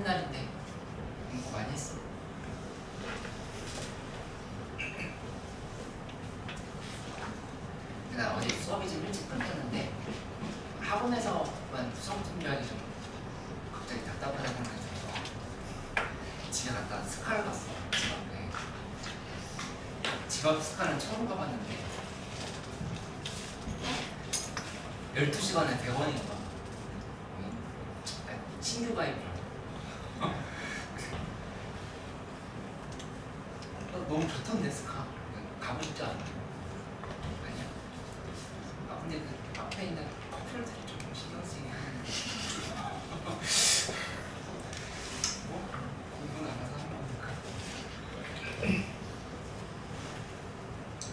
날인데 공부 많이 했어. 나 어제 수업이 좀 일찍 끝났는데 학원에서만 수업 준비하기 좀 갑자기 답답하다는 생각이 들어서 집에 갔다 스카를 갔어. 집 앞에. 집 앞 스카는 처음 가봤는데 12시간에 100원인가? 신규 가입이라고. 너무 좋던데 스카. 가고 싶지 않아? 아니야? 아 근데 그 앞에 있는 커플들이 좀 신경 쓰이게 하는데 뭐? 공부는 알아서 하는 거니까.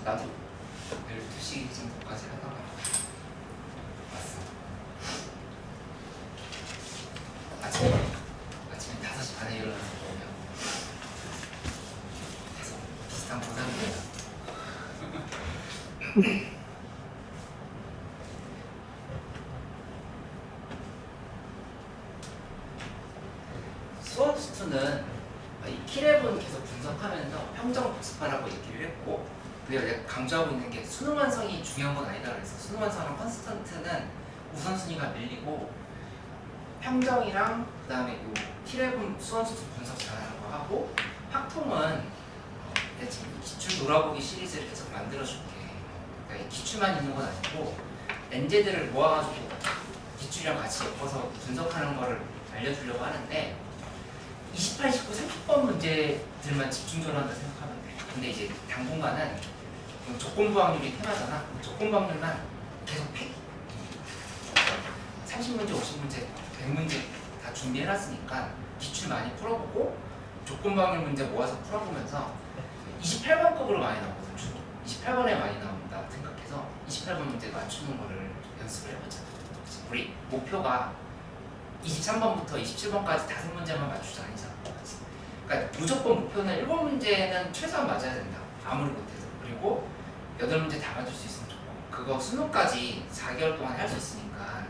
나도 12시 정도까지 하다가 왔어. 아침에 5시 반에 일어나서 보면 계속 비슷한 보상이에요. 수원수투는 이 키랩은 계속 분석하면서 평정 복습하라고 얘기를 했고, 그리고 내가 강조하고 있는 게 수능 완성이 중요한 건 아니다 그래서 수능 완성이랑 컨스턴트는 우선순위가 밀리고 평정이랑 그 다음에 요 키랩은 수원수투 분석 잘하는 거 하고 확통은 지금 기출 돌아보기 시리즈를 계속 만들어줄게. 그러니까 기출만 있는 건 아니고 엔제들을 모아가지고 기출이랑 같이 엮어서 분석하는 거를 알려주려고 하는데 28, 19, 30번 문제들만 집중적으로 한다 생각하면 돼. 근데 이제 당분간은 조건부 확률이 테마잖아. 조건부 확률만 계속 팩 30문제, 50문제, 100문제 다 준비해놨으니까 기출 많이 풀어보고 조건부 확률 문제 모아서 풀어보면서 28번급으로 많이 나오거든. 주로 28번에 많이 나온다 생각해서 28번 문제 맞추는 거를 연습을 해보자. 우리 목표가 23번부터 27번까지 5문제만 맞추자 아니잖아. 그러니까 무조건 목표는 1번 문제는 최소한 맞아야 된다. 아무리 못해도. 그리고 8문제 다 맞을 수 있으면 좋고, 그거 수능까지 4개월 동안 할 수 있으니까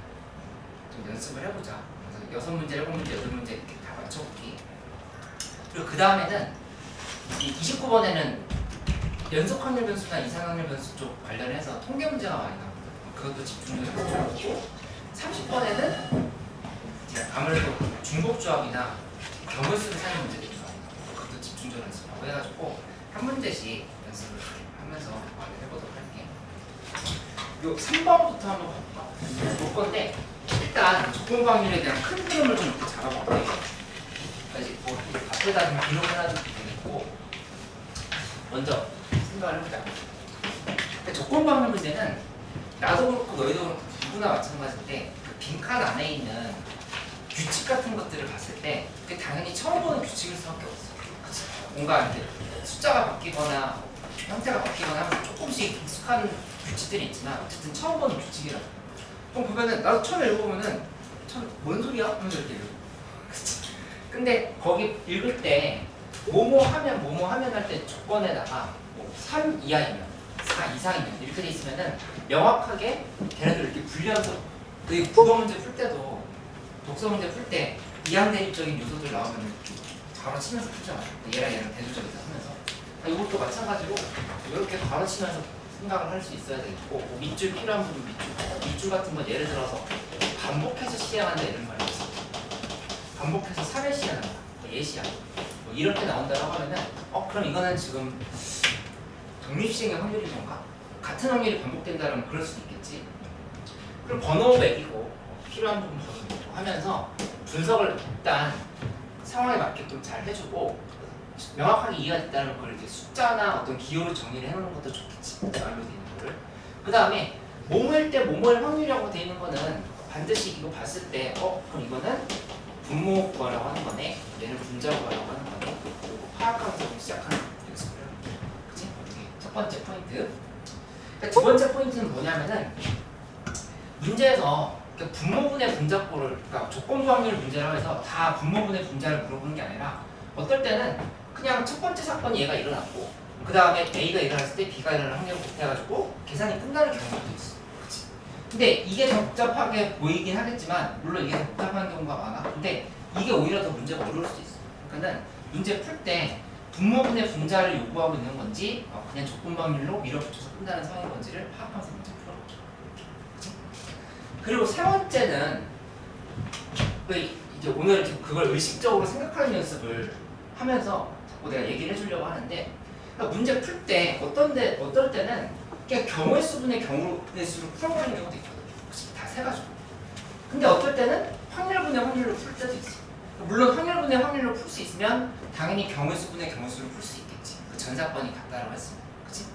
좀 연습을 해보자. 그래서 6문제, 7문제, 8문제 이렇게 다 맞춰보기. 그리고 그 다음에는 29번에는 연속 확률 변수나 이상 확률 변수 쪽 관련해서 통계 문제가 많이 나옵니다. 그것도 집중적으로 연습하고, 30번에는 아무래도 중복조합이나 경우수를 사는 문제들이 많이 나와요. 그것도 집중적으로 연습하고 해가지고 한 문제씩 연습을 하면서 많이 해보도록 할게. 요 3번부터 한번 가볼까? 볼 건데 일단 조건부 확률에 대한 큰 흐름을 좀 이렇게 잡아볼게. 이제 뭐 앞에다 좀 기록을 해놔도 되겠고, 먼저 생각을 해보자. 조건부 확률 문제는 나도 그렇고 너희도 그렇고 누구나 마찬가지인데 그 빈칸 안에 있는 규칙 같은 것들을 봤을 때 당연히 처음 보는 규칙일 수밖에 없어. 그치? 뭔가 이렇게 숫자가 바뀌거나 형태가 바뀌거나 하면서 조금씩 익숙한 규칙들이 있지만 어쨌든 처음 보는 규칙이라고. 그럼 보면은 나도 처음 읽어보면은 참 뭔 소리야? 하면서 이렇게 읽어. 그치? 근데 거기 읽을 때 뭐뭐 하면 할 때 조건에다가 뭐 3 이하이면 4 이상이면 이렇게 돼 있으면은 명확하게 걔네들 이렇게 분리하면서 그 국어 문제 풀 때도 독서 문제 풀 때 이항대립적인 요소들 나오면 바로 치면서 풀잖아. 얘랑 얘랑 대조적이다 하면서. 이것도 마찬가지로 이렇게 바로 치면서 생각을 할 수 있어야 되겠고, 뭐 밑줄 필요한 부분 밑줄 같은 건 예를 들어서 반복해서 시행한다 이런 말이 있어. 반복해서 3회 시행한다, 뭐 예시야. 뭐 이렇게 나온다고 하면은 그럼 이거는 지금 독립시행의 확률이 뭔가? 같은 확률이 반복된다면 그럴 수도 있겠지. 그럼 번호 매기고 필요한 부분 번호 매기고 하면서 분석을 일단 상황에 맞게끔 잘 해주고, 명확하게 이해가 됐다면 그걸 이제 숫자나 어떤 기호로 정리를 해놓는 것도 좋겠지. 말로 돼 있는 거를. 그 다음에 뭐뭐일 때 뭐뭐일 확률이라고 돼 있는 거는 반드시 이거 봤을 때 그럼 이거는 분모 구하라고 하는 거네, 얘는 분자 구하라고 하는 거네, 그리고 파악하면서 시작하는 연습을 해요. 그치? 첫 번째 포인트. 두 번째 포인트는 뭐냐면은 문제에서 분모분의 분자꼴을, 그러니까 조건부 확률 문제라고 해서 다 분모분의 분자를 물어보는 게 아니라 어떨 때는 그냥 첫 번째 사건이 얘가 일어났고 그 다음에 A가 일어났을 때 B가 일어날 확률을 곱해가지고 계산이 끝나는 경우도 있어. 그치? 근데 이게 더 복잡하게 보이긴 하겠지만, 물론 이게 더 복잡한 경우가 많아. 근데 이게 오히려 더 문제가 어려울 수도 있어요. 그러니까는 문제 풀 때 분모분의 분자를 요구하고 있는 건지 그냥 조건방률로 밀어붙여서 끝나는 상황인 건지를 파악하면서 문제 풀어보죠. 그리고 세 번째는 이제 오늘 그걸 의식적으로 생각하는 연습을 하면서 자꾸 내가 얘기를 해주려고 하는데, 그러니까 문제 풀 때 어떨 때는 그냥 경우의 수분의 경우의 수를 풀어버리는 경우도 있거든요. 다 세 가지고. 근데 어떨 때는 확률분의 확률로 풀 때도 있어. 물론 확률분의 확률로 풀 수 있으면 당연히 경우의 수분의 경우의 수를 풀 수 있겠지. 그 전사건이 같다라고 했으면, 그렇지?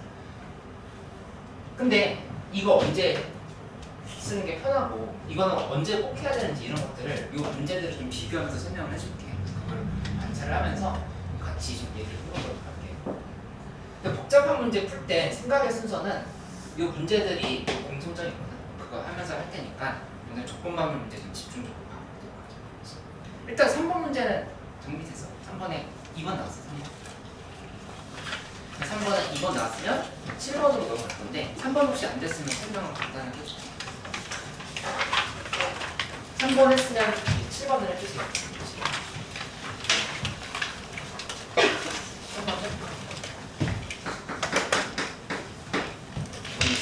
근데 이거 언제 쓰는 게 편하고 이거는 언제 꼭 해야 되는지 이런 것들을 이 문제들을 좀 비교하면서 설명을 해줄게. 그걸 관찰을 하면서 같이 좀 얘기를 해보도록 할게요. 근데 복잡한 문제 풀 때 생각의 순서는 이 문제들이 공통점이 있거든. 그거 하면서 할 테니까 오늘 조건방문 문제 좀 집중적으로 봐보도록 하죠. 일단 3번 문제는 정리됐어. 3번에 2번 나왔어. 3번에 2번 나왔으면 7번으로 넘어갈 건데 3번 혹시 안 됐으면 설명을 간단하게 해줄게. 3번 했으면 7번을 해주세요.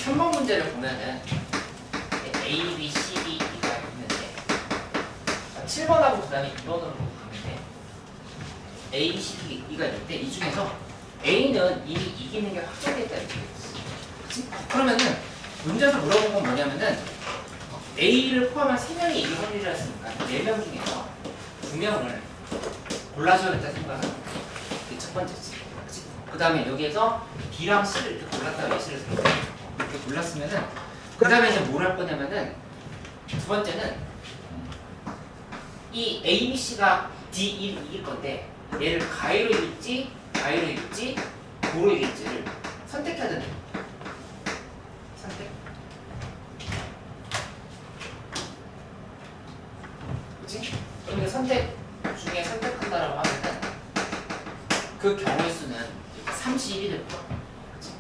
3번 문제를 보면은 A, B, C, D, E가 있는데 7번하고 그 다음에 2번으로 가면 돼. A, C, D, E가 있는데 이 중에서 A는 이미 이기는 게 확정됐다 이렇게 됐어. 그러면은 문제에서 물어본 건 뭐냐면은 A를 포함한 3명이 이길 확률이라 했으니까 4명 중에서 2명을 골라줘야겠다 생각은 그게 첫 번째지. 그 다음에 여기에서 B랑 C를 이렇게 골랐다가 C를 이렇게 골랐으면은 그 다음에 이제 뭘 할 거냐면은 두 번째는 이 A, B, C가 D, E를 이길 건데 얘를 가위로 이길지 가위로 이길지 도로 이길지를 선택해야 되는 거야. 선택. 그치? 그런데 선택 중에 선택한다라고 하면은 그 경우의 수는 31이 될 거야. 그치?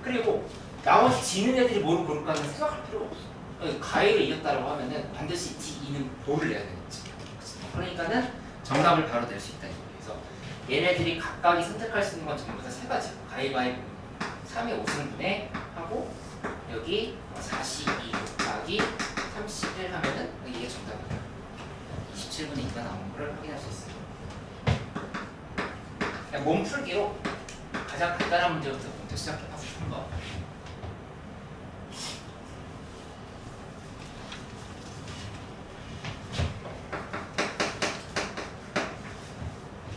그리고 나머지 지는 애들이 뭘 고를까는 생각할 필요가 없어. 가위로 이겼다라고 하면은 반드시 D2는 도를 내야 되겠지. 그러니까는 정답을 바로 낼 수 있다. 그래서 얘네들이 각각이 선택할 수 있는 건 전부 다 세 가지. 가위바위보 3의 5승분의 하고 여기 42 곱하기 31 하면은 이게 정답이야. 27분의 2가 나오는 걸 확인할 수 있어요. 그냥 몸풀기로 가장 간단한 문제부터 먼저 시작해봐서 한번.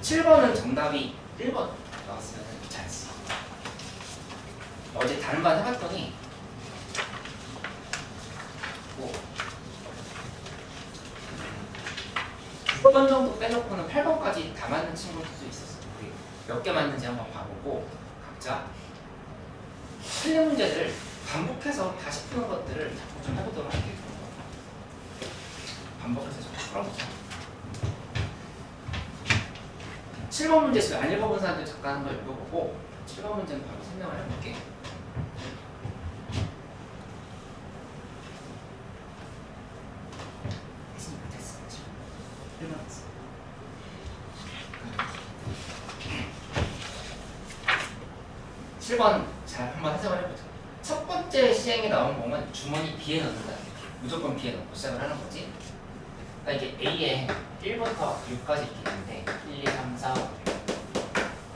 (7번은) 정답이 1번 나왔으면 잘했어. 어제 다른 반 해봤더니 뭐 6번 정도 빼놓고는 8번까지 다 맞는 친구들도 있었어. 우리 몇 개 맞는지 한번 봐보고 각자 틀린 문제들 반복해서 다시 푸는 것들을 자꾸 좀 해보도록 할게요. 반복해서 좀 풀어보자. 7번 문제 있어요. 안 읽어본 사람들 잠깐 한번 읽어보고 7번 문제는 바로 설명을 해볼게. 했으니까 됐어. 1번 됐어. (7번) 잘 한번 해석을 해보자. 첫 번째 시행에 나온 공은 주머니 B에 넣는다. 무조건 B에 넣고 시작을 하는 거지. 그러니까 이게 A에 1부터 6까지 이렇게 있는데 1, 2, 3, 4, 5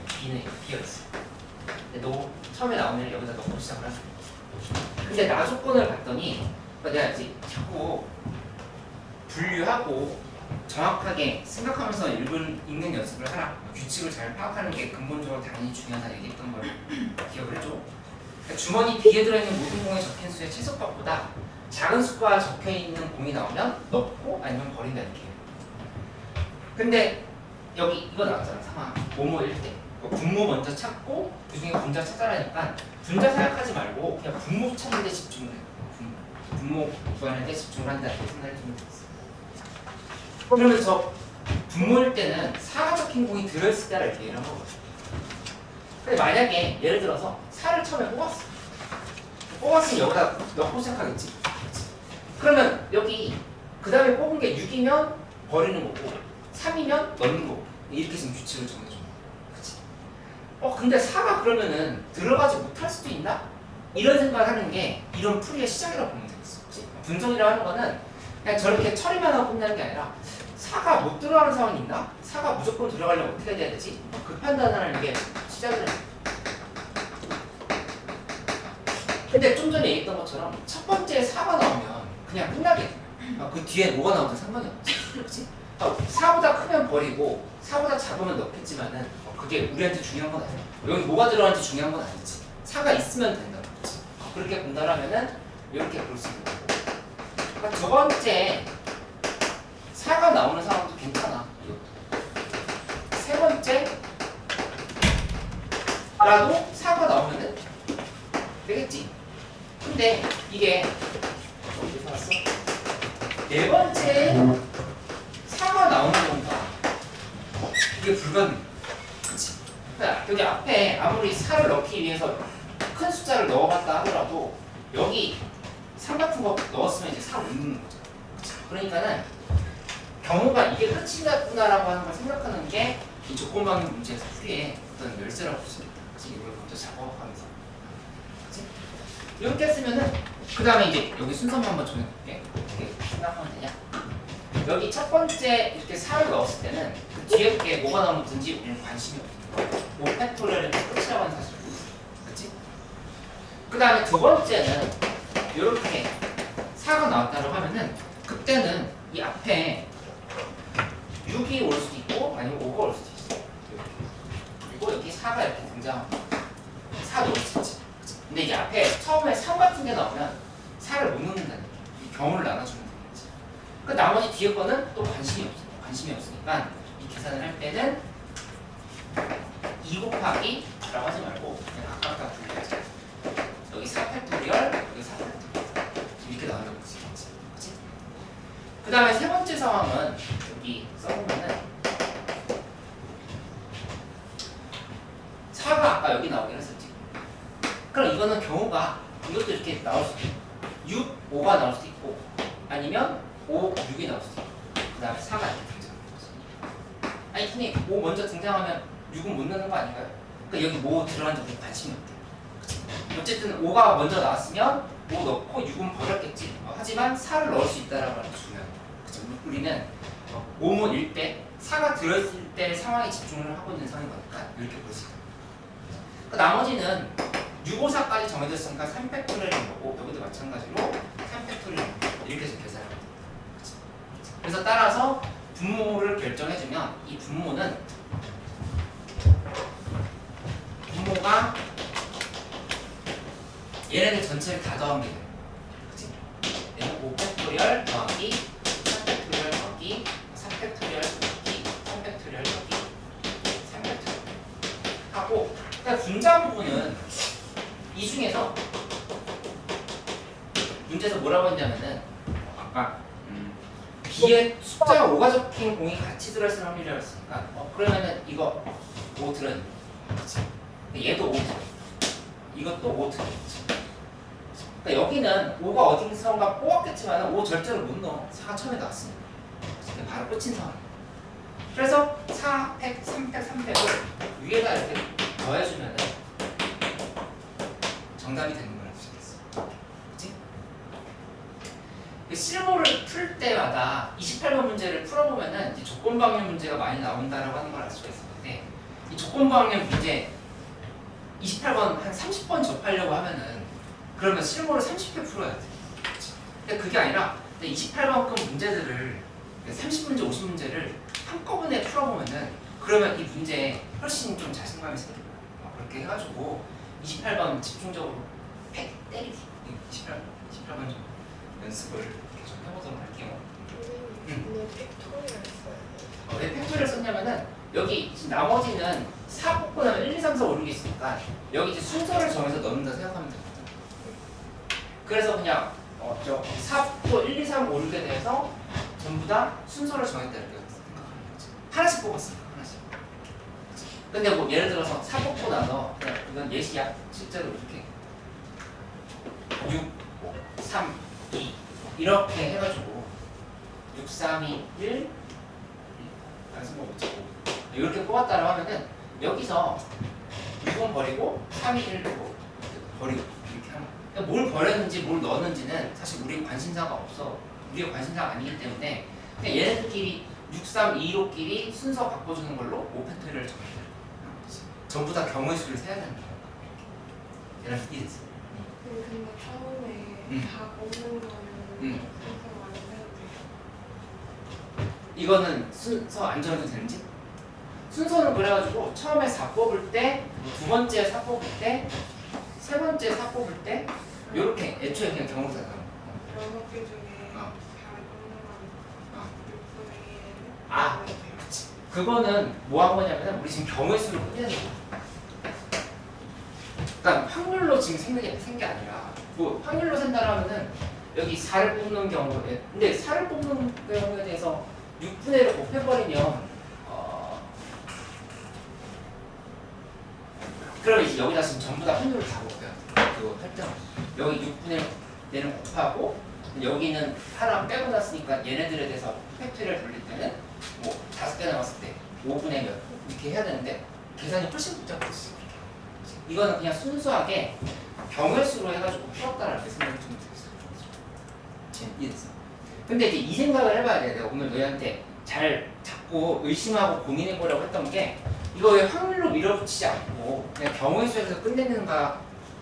B는 이렇게 비어있어. 근데 너 처음에 나오는 애를 여기다 넣고 시작을 하는 거야. 근데 나 조건을 봤더니 내가 이제 자꾸 분류하고 정확하게 생각하면서 읽는 연습을 하라. 규칙을 잘 파악하는 게 근본적으로 당연히 중요하다 얘기했던 걸 기억을 해줘. 그러니까 주머니 B에 들어있는 모든 공에 적힌 수의 최소값보다 작은 수가 적혀있는 공이 나오면 넣고 아니면 버린다 이렇게 해요. 근데 여기 이거 나왔잖아. 상황 뭐뭐일 때 분모 먼저 찾고 그 중에 분자 찾아라니까 분자 생각하지 말고 그냥 분모 찾는 데 집중을 해. 분모 구하는 데 집중을 한다 이렇게 생각을 좀 했어. 그러면 저 분모일 때는 4가 적힌 공이 들어있을 때라 이렇게 얘기를 한 거거든. 근데 만약에 예를 들어서 4를 처음에 뽑았어. 뽑았으면 여기다 넣고 시작하겠지. 그러면 여기 그 다음에 뽑은 게 6이면 버리는 거고 3이면 넣는 거고 이렇게 지금 규칙을 정해준 거야. 그치? 근데 4가 그러면은 들어가지 못할 수도 있나? 이런 생각을 하는 게 이런 풀이의 시작이라고 보면 되겠어. 그치? 분석이라고 하는 거는 그냥 저렇게 처리만 하고 끝나는 게 아니라 4가 못 들어가는 상황이 있나? 4가 무조건 들어가려면 어떻게 해야 되지? 그 판단을 하는 게 시작을 해. 근데 좀 전에 얘기했던 것처럼 첫 번째 4가 나오면 그냥 끝나게 돼. 그 뒤에 뭐가 나오든 상관이 없지. 그렇지? 4보다 크면 버리고 4보다 작으면 넣겠지만은 그게 우리한테 중요한 건 아니야. 여기 뭐가 들어가는지 중요한 건 아니지. 4가 있으면 된다. 그렇지? 그렇게 본다라면은 이렇게 볼 수 있는 거고. 그러니까 두 번째 4가 나오는 상황도 괜찮아. 이것도. 세 번째 라도 4가 나오면은 되겠지. 근데 이게 어디서 왔어? 네 번째 4가 나오는 건가? 이게 불가능해. 그치? 그러니까 여기 앞에 아무리 4를 넣기 위해서 큰 숫자를 넣어봤다 하더라도 여기 3 같은 거 넣었으면 이제 4 못 넣는 거죠. 그치? 그러니까는 경우가 이게 끝이구나라고 하는 걸 생각하는 게 이 조건방향 문제에서 풀이의 어떤 열쇠라고 볼 수 있다. 그치? 이걸 먼저 작업하면서. 그치? 이렇게 했으면은 그 다음에 이제 여기 순서만 한번 정해볼게. 어떻게 생각하면 되냐? 여기 첫 번째 이렇게 4를 넣었을 때는 그 뒤에 게 뭐가 나오든지 우리는 관심이 없는 거야. 5 팩토리얼의 끝이라고 하는 사실. 그치? 그 다음에 두 번째는 이렇게 4가 나왔다고 하면은 그때는 이 앞에 6이 올 수도 있고 아니면 5가 올 수도 있어. 그리고 여기 4가 이렇게 등장하고 4 넣을 수 있지. 그치? 근데 이제 앞에 처음에 3 같은 게 나오면 4를 못 넣는다는 이 경우를 나눠주면 되겠지. 그 나머지 뒤에 거는 또 관심이 없어. 관심이 없으니까 이 계산을 할 때는 2 곱하기 라고 하지 말고 그냥 아까 분리하자. 여기 4 팩토리얼, 여기 4 팩토리얼 이렇게 나온다고 볼 수 있겠지. 그치? 그 다음에 세 번째 상황은 여기 써보면은 4가 아까 여기 나오긴 했었지. 그럼 이거는 경우가 이것도 이렇게 나올 수도 있고 6, 5가 나올 수도 있고 아니면 5, 6이 나올 수도 있고 그 다음에 4가 이렇게 등장하는 거지. 아니 선생님 5 먼저 등장하면 6은 못 넣는 거 아닌가요? 그러니까 여기 뭐 들어간지 우리 관심이 없대. 어쨌든 5가 먼저 나왔으면 5 넣고 6은 버렸겠지. 하지만 4를 넣을 수 있다라고 하는 게 중요한 거야. 그치? 우리는 5문일 때 4가 들어있을 때 상황에 집중을 하고 있는 상황인 거니까 이렇게 볼 수 있다. 그 나머지는 6, 5, 4까지 정해졌으니까 3팩토리얼인 거고 여기도 마찬가지로 3팩토리얼 이렇게 해서 계산을 합니다. 그래서 따라서 분모를 결정해주면 이 분모는 분모가 얘네들 전체를 다 더하면 돼요. 그치? 얘는 5팩토리얼 더하기 3팩토리얼 더하기 4팩토리얼 더하기 3팩토리얼 더하기 3팩토리얼 하고 그러니까 분자 부분은 이 중에서 문제에서 뭐라고 했냐면은 아까 B에 숫자가 5가 적힌 공이 같이 들어있을 확률이라고 했으니까 그러면은 이거 5 들어있는 거지. 얘도 5 들어있는 이것도 5 들어있지. 그러니까 여기는 5가 어딘가 뽑았겠지만 5 절대로 못 넣어. 4가 처음에 나왔으니까. 바로 끝인 상황. 그래서 4팩, 3팩, 3팩을 위에다 이렇게 더해주면 정답이 되는 걸 알 수 있겠어. 그치? 실무를 풀 때마다 28번 문제를 풀어보면은 이제 조건방향 문제가 많이 나온다라고 하는 걸 알 수가 있었는데 이 조건방향 문제 28번 한 30번 접하려고 하면은 그러면 실무를 30회 풀어야 돼. 그치? 근데 그게 아니라 28번급 문제들을 30문제, 50문제를 한꺼번에 풀어보면은 그러면 이 문제에 훨씬 좀 자신감이 생길 거야. 그렇게 해가지고 28번 집중적으로 팩 때리기 28번 좀 연습을 이렇게 좀 해보도록 할게요. 왜 팩토리얼 써요? 왜 팩토리얼 썼냐면은 여기 지금 나머지는 4 뽑고 나면 1, 2, 3, 4, 5, 6이 있으니까 여기 이제 순서를 정해서 넣는다 생각하면 되거든. 그래서 그냥 4 뽑고 1, 2, 3, 5, 6에 대해서 전부 다 순서를 정했다 이렇게 생각하는 거지. 하나씩 뽑았으니까 하나씩. 근데 뭐 예를 들어서 4 뽑고 나서 그냥 이건 예시야. 실제로 이렇게 6, 3, 2 이렇게 해가지고 6, 3, 2, 1, 단순법 못 찍고 이렇게 뽑았다라고 하면은 여기서 6은 버리고 3이 1 두고 버리고 이렇게 하는 거야. 그러니까 뭘 버렸는지 뭘 넣었는지는 사실 우리 관심사가 없어. 우리가 관심사가 아니기 때문에 그냥 얘네들끼리 6, 3, 2, 5끼리 순서 바꿔주는 걸로 오펜트를 정해야 돼. 전부 다 경우의 수를 세야 되는 거야. 얘랑 이랬어. 근데 처음에 다 뽑는 거는 순서 안 해도 돼요. 이거는 순서 안 정해도 되는지? 순서는 그래가지고 처음에 4 뽑을 때, 두 번째 4 뽑을 때, 세 번째 4 뽑을 때 요렇게 애초에 그냥 경우사 나와. 6개 중에 어. 잘 뽑는 건 6분의 1. 아, 그치. 그거는 뭐 한 거냐면 우리 지금 경우의 수를 끝내는 거야. 그러니까 확률로 지금 센 게 아니라 뭐 확률로 센다라면은 여기 4를 뽑는 경우에 근데 4를 뽑는 경우에 대해서 6분의 1을 곱해버리면 그러면 이제 여기다 지금 전부 다 확률을 다 곱해요. 그거 할 때는 여기 6분의 1은 곱하고 여기는 하나 빼고 났으니까 얘네들에 대해서 팩토리를 돌릴 때는 뭐 5개 남았을 때 5분의 몇 이렇게 해야 되는데 계산이 훨씬 복잡해졌어. 이거는 그냥 순수하게 경우의 수로 해가지고 풀었다라는 생각이 좀 들었어. 이해됐어? 근데 이제 이 생각을 해봐야 돼. 내가 오늘 너희한테 잘 자꾸 의심하고 고민해보려고 했던 게 이거 왜 확률로 밀어붙이지 않고 그냥 경우의 수에서 끝내는가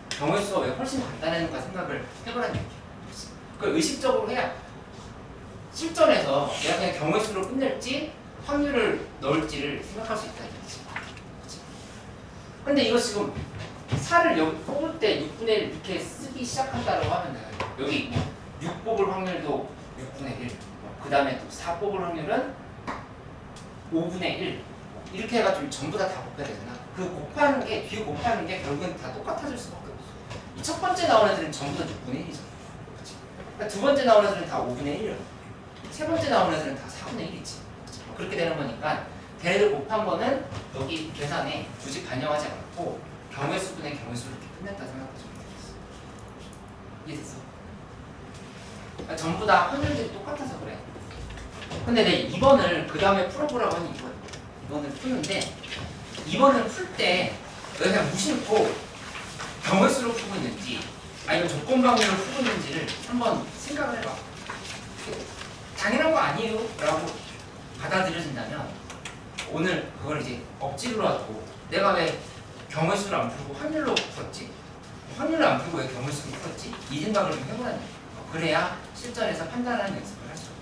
경우의 수가 왜 훨씬 간단했는가 생각을 해보라는 얘기야. 그걸 의식적으로 해야 실전에서 내가 그냥 경우의 수로 끝낼지 확률을 넣을지를 생각할 수 있다는 얘기지. 근데 이거 지금 4를 여기 뽑을 때 6분의 1 이렇게 쓰기 시작한다고 하면은 여기 6 뽑을 확률도 6분의 1, 그 다음에 또 4 뽑을 확률은 5분의 1 이렇게 해가지고 전부 다 곱해야 되잖아. 그 곱하는 게 뒤에 곱하는 게 결국엔 다 똑같아질 수밖에 없어. 이 첫 번째 나오는 애들은 전부 다 6분의 1이잖아. 그치? 그러니까 두 번째 나오는 애들은 다 5분의 1이야. 세 번째 나오는 애들은 다 4분의 1이지. 그렇게 되는 거니까 걔네들 곱한 거는 여기 계산에 굳이 반영하지 않고 경우의 수분의 경우의 수를 이렇게 끝냈다 생각하시면 되겠어. 이해됐어? 그러니까 전부 다 확률들이 똑같아서 그래. 근데 내 2번을 그 다음에 풀어보라고 하니 2번을 푸는데 2번을 풀 때 내가 그냥 무심코 경우의 수로 풀고 있는지 아니면 조건 방향으로 풀고 있는지를 한번 생각을 해봐. 당연한 거 아니에요 라고 받아들여진다면 오늘 그걸 이제 억지로라도 내가 왜 경우의 수를 안 풀고 확률로 풀었지? 확률을 안 풀고 왜 경우의 수를 풀었지? 이 생각을 좀 해보라는 거예요. 그래야 실전에서 판단하는 연습을 할 수 있어요.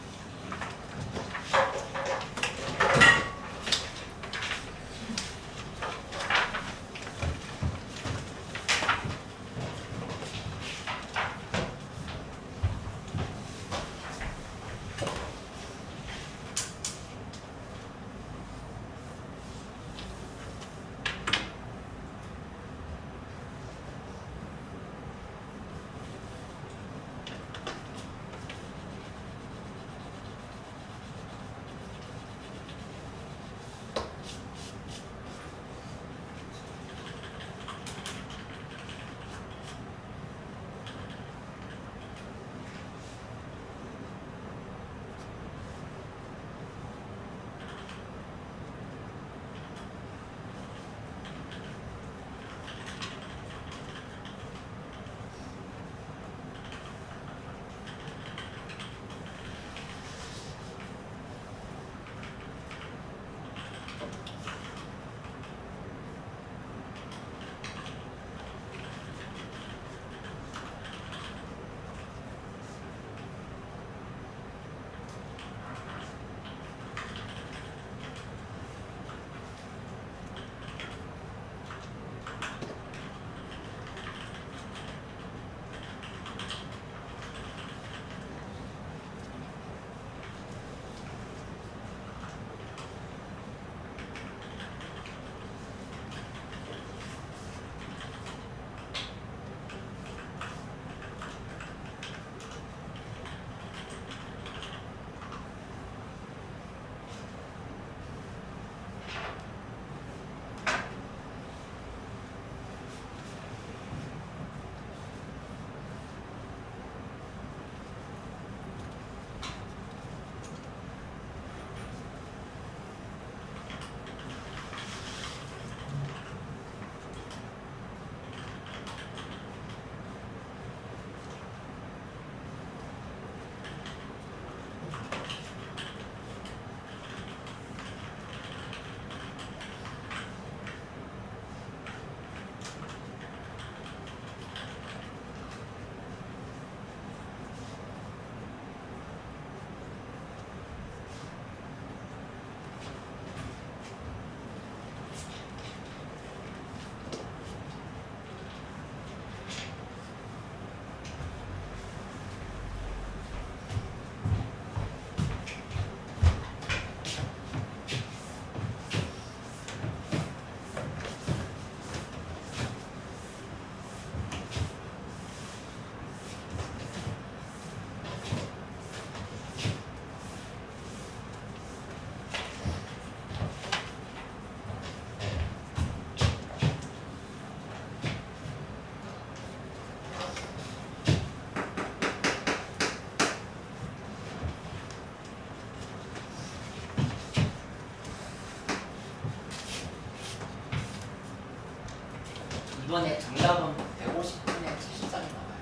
이번에 정답은 150분에 73이 나와요.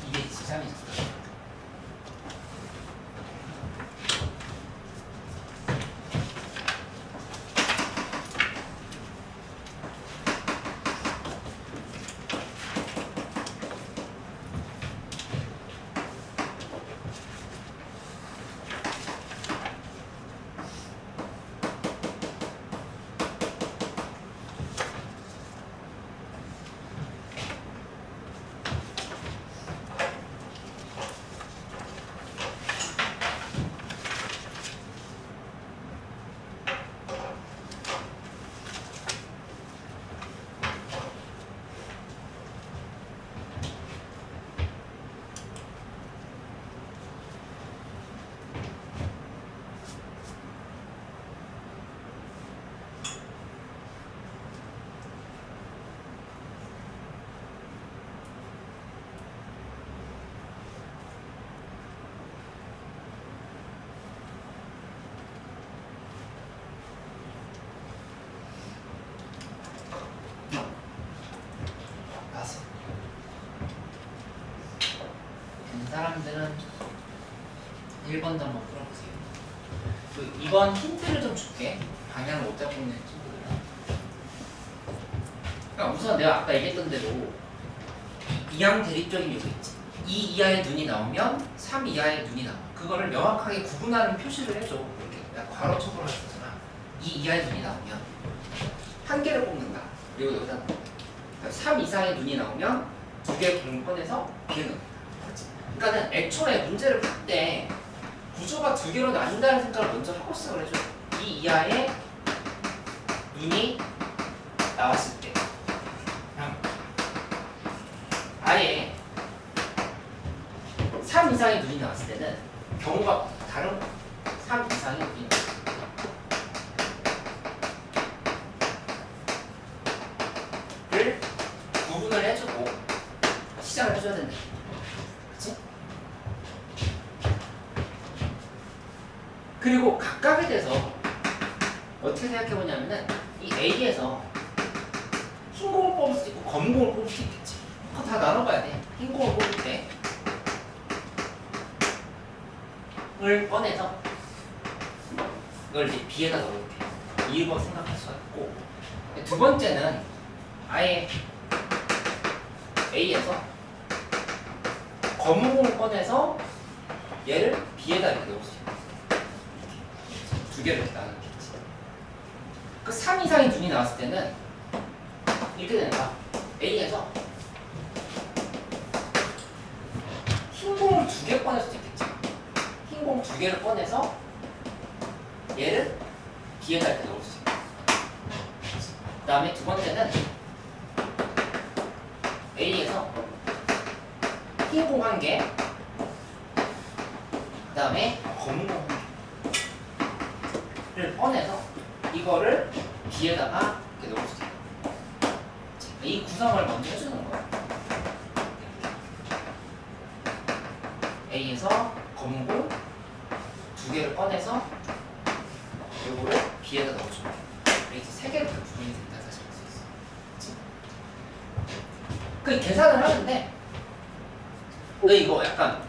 이게 23이죠. 사람들은 1번도 한번 풀어보세요. 2번 힌트를 좀 줄게. 방향을 못 잡고 있는 친구들은. 그러니까 우선 내가 아까 얘기했던 대로 이항 대립적인 요소 있지. 2 이하의 눈이 나오면 3 이하의 눈이 나와. 그거를 명확하게 구분하는 표시를 해줘. 이렇게 내가 괄호축으로 했었잖아. 2 이하의 눈이 나오면 한 개를 뽑는다. 그리고 여기다 3 이상의 눈이 나오면 두 개의 공을 꺼내서 비에 넣는다. 그러니까는 애초에 문제를 풀 때 구조가 두 개로 나뉜다는 생각을 먼저 하고 시작을 해줘. 이 이하의 눈이 나왔을 때 그냥 아예 3 이상의 눈이 나왔을 때는 경우가 다른 3 이상의 눈이 를 구분을 해주고 시작을 해줘야 된다. 그리고 각각에 대해서 어떻게 생각해보냐면은 이 A에서 흰 공을 뽑을 수도 있고 검은 공을 뽑을 수도 있겠지. 그거 다 나눠봐야 돼. 흰 공을 뽑을 때 을 꺼내서 이걸 이제 B에다 넣을게. 이유가 생각할 수가 있고, 두 번째는 아예 A에서 검은 공을 꺼내서 얘를 B에다 이렇게 넣을 수 있어. 두 개를 이렇게 나누겠지. 그 3 이상의 눈이 나왔을 때는 이렇게 된다. A에서 흰 공을 두 개 꺼낼 수도 있겠지. 흰 공 두 개를 꺼내서 얘를 B에다 이렇게 넣을 수 있고. 그 다음에 두 번째는 A에서 흰 공 한 개, 그 다음에 검은 공 한 개. 를 꺼내서 이거를 B에다가 이렇게 넣을 수 있어요. 이 구성을 먼저 해주는 거야. A에서 검은 공 두 개를 꺼내서 이거를 B에다 넣어주면 이렇게 세 개로 구분이 된다 사실 볼 수 있어. 그 계산을 하는데 왜 이거 약간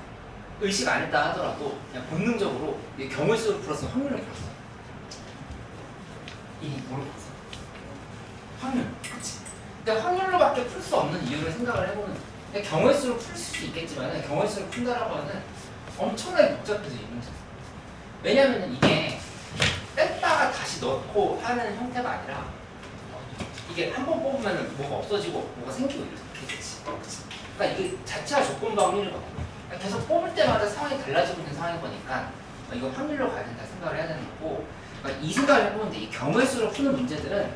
의식 안 했다 하더라도 그냥 본능적으로 경우의 수를 풀었어, 확률을 풀었어. 이 뭐를 봤어? 확률. 그치? 근데 확률로밖에 풀 수 없는 이유를 생각을 해보면 경우의 수를 풀 수 있겠지만 경우의 수를 푼다라고 하는 엄청나게 복잡해져 이 문제. 왜냐면은 이게 뺐다가 다시 넣고 하는 형태가 아니라 이게 한 번 뽑으면 뭐가 없어지고 뭐가 생기고 이렇게 되지. 그치? 그러니까 이게 자체가 조건부 확률이거든. 계속 뽑을 때마다 상황이 달라지고 있는 상황인 거니까 이거 확률로 가야 된다 생각을 해야 되는 거고, 그러니까 이 생각을 해보면 이 경우의 수를 푸는 문제들은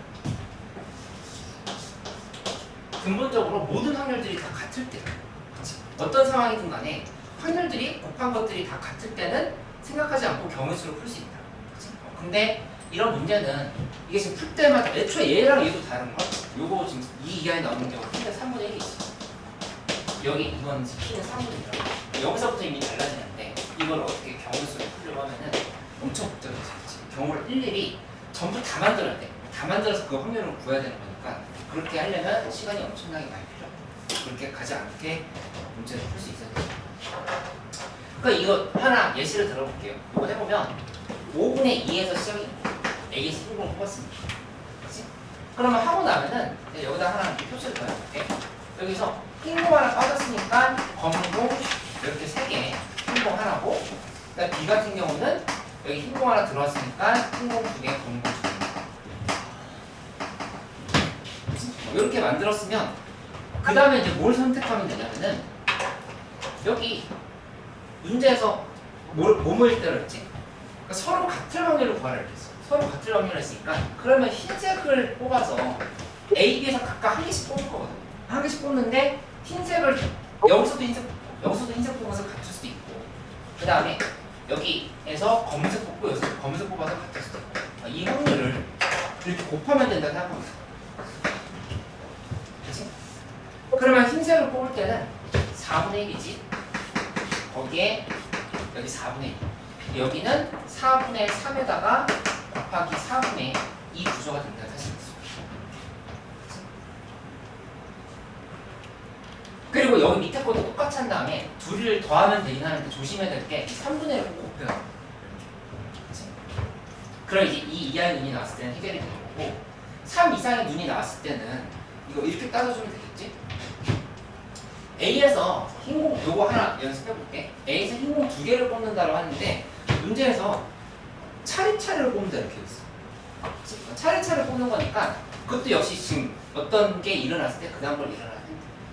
근본적으로 모든 확률들이 다 같을 때, 그치? 어떤 상황이든 간에 확률들이 곱한 것들이 다 같을 때는 생각하지 않고 경우의 수를 풀 수 있다. 그치? 근데 이런 문제는 이게 지금 풀 때마다 애초에 얘랑 얘도 다른 걸, 요거 지금 2 이하에 나오는 경우 P는 3분의 1이지. 여기 이건 P는 3분의 1이라고. 여기서부터 이미 달라지는데 이걸 어떻게 경우의 수를 풀려고 하면은 엄청 복잡해지지. 경우를 일일이 전부 다 만들어야 돼. 다 만들어서 그 확률을 구해야 되는 거니까 그렇게 하려면 시간이 엄청나게 많이 필요해요. 그렇게 가지 않게 문제를 풀 수 있어야 돼요. 그러니까 이거 하나 예시를 들어볼게요. 이거 해보면 5분의 2에서 시작이 A에서 흰공을 뽑았습니다. 그치? 그러면 하고 나면은 여기다 하나 표시를 더 해볼게. 여기서 흰공 하나 빠졌으니까 검은공 이렇게 3개 흰공 하나고, 그다음 B 같은 경우는 여기 흰공 하나 들어왔으니까 흰공 2개, 검은공 2개. 이렇게 만들었으면 그 다음에 이제 뭘 선택하면 되냐면은 여기 문제에서 뭐뭐일 때로 했지? 그러니까 서로 같을 확률을 구하라 했어. 서로 같을 확률을 했으니까 그러면 흰색을 뽑아서 A, B에서 각각 한 개씩 뽑을 거거든. 한 개씩 뽑는데 흰색을 여기서도 흰색 뽑아서 같을 수도 있고, 그 다음에 여기에서 검은색 뽑고 여기서 검은색 뽑아서 같을 수도 있고, 이 확률을 이렇게 곱하면 된다고 생각합니다. 그치? 그러면 흰색을 뽑을 때는 4분의 1이지. 거기에 여기 4분의 1. 여기는 4분의 3에다가 곱하기 4분의 2 구조가 된다는 사실이 있어. 그리고 여기 밑에 것도 똑같이 한 다음에 둘을 더하면 되긴 하는데 조심해야 될 게 3분의 1을 꼭 곱해요. 그럼 이제 2 이하의 눈이 나왔을 때는 해결이 되는 거고, 3 이상의 눈이 나왔을 때는 이거 이렇게 따져주면 되겠지? A에서 흰공 요거 하나 연습해볼게. A에서 흰공 2개를 뽑는다고 하는데 문제에서 차례차례로 뽑는다 이렇게 있어. 차례차례 뽑는 거니까 그것도 역시 지금 어떤 게 일어났을 때 그 다음 걸 일어나는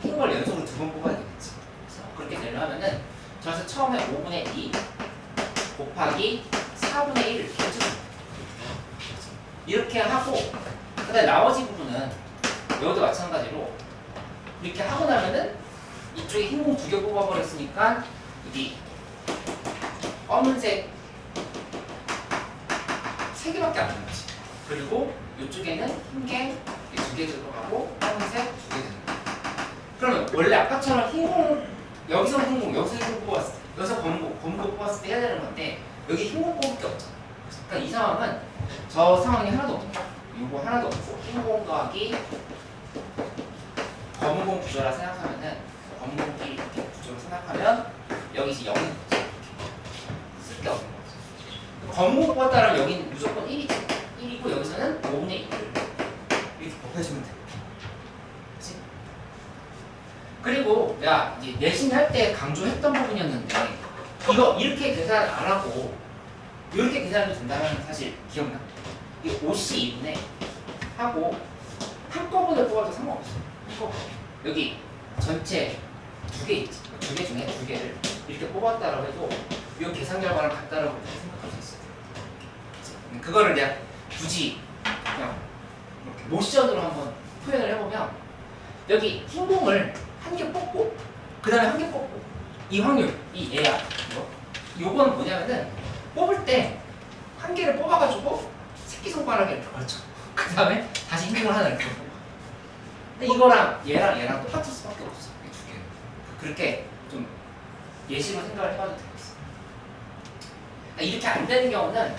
흰 걸 연속으로 2번 뽑아야 되겠지. 그래서 그렇게 되려면은 저에서 처음에 5분의 2 곱하기 4분의 1 이렇게 해주면 이렇게 하고, 그 다음에 나머지 부분은 여기도 마찬가지로 이렇게 하고 나면은 이쪽에 흰공 2개 뽑아버렸으니까 여기 검은색 3개밖에 안 남지. 그리고 이쪽에는 흰게 2개 들어가고 검은색 2개 되는 거야. 그러면 원래 아까처럼 흰공 여기서 흰공 여기서 흰공 뽑았을 때, 여기서 검은공 뽑았을 때 해야 되는 건데 여기 흰공 뽑을 게 없잖아. 그러니까 이 상황은 저 상황이 하나도 없고 이거 하나도 없고 흰공 더하기 검은공 구조라 생각하면은 검은공끼리 이렇게 구조로 생각하면 여기 이제 0이 있지. 쓸 게 없는 거지. 검은공 뽑았다면 여기는 무조건 1이지. 1이고 여기서는 5분의 1을 이렇게 곱해주면 돼. 그치? 그리고 내가 이제 내신 할 때 강조했던 부분이었는데 이거 이렇게 계산 안 하고 이렇게 계산해도 된다면 사실 기억나? 이 5C2분의 하고 한꺼번에 뽑아도 상관없어. 여기 전체 2개 있지. 2개 중에 2개를 이렇게 뽑았다라고 해도 이 계산 결과를 같다라고 생각할 수 있어요. 그거를 내가 굳이 그냥 이렇게 모션으로 한번 표현을 해보면 여기 흰공을 한 개 뽑고 그 다음에 한 개 뽑고 이 확률, 이 얘야 요거는 뭐냐면은 뽑을 때 한 개를 뽑아가지고 새끼손가락에 이렇게 걸쳐. 그 다음에 다시 흰공을 하나 이렇게 뽑아. 근데 이거랑 얘랑 똑같을 수밖에 없어. 이 두 개는. 그렇게 좀 예시로 생각을 해봐도 되겠어. 이렇게 안 되는 경우는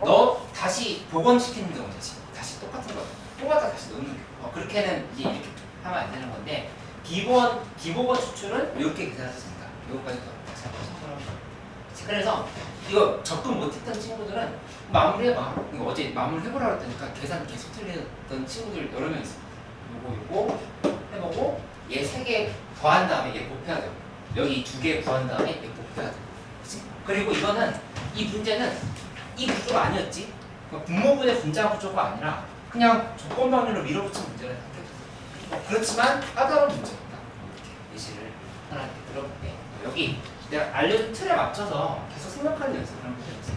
너 다시 복원시키는 경우 되지. 다시 똑같은 거 뽑았다 다시 넣는 거. 그렇게는 이제 이렇게 하면 안 되는 건데 기복원 추출은 이렇게 계산해서 된다. 이거까지 다시 한번 참고합니다. 그래서 이거 접근 못했던 친구들은 마무리해봐. 이거 어제 마무리 해보라고 했으니까 계산 계속 틀렸던 친구들 여러 명 있어. 요거 해보고 얘 3개 더한 다음에 얘 곱해야 돼요. 여기 2개 구한 다음에 얘 곱해야 돼. 그치? 그리고 이거는 이 문제는 이 구조가 아니었지. 그러니까 분모분의 분자 구조가 아니라 그냥 조건 방향으로 밀어붙인 문제를 생각해. 그렇지만 까다로운 문제입니다. 이렇게 예시를 하나 이렇게 들어볼게. 여기 내가 알려준 틀에 맞춰서 계속 생각하는 연습을 한번 해보세요.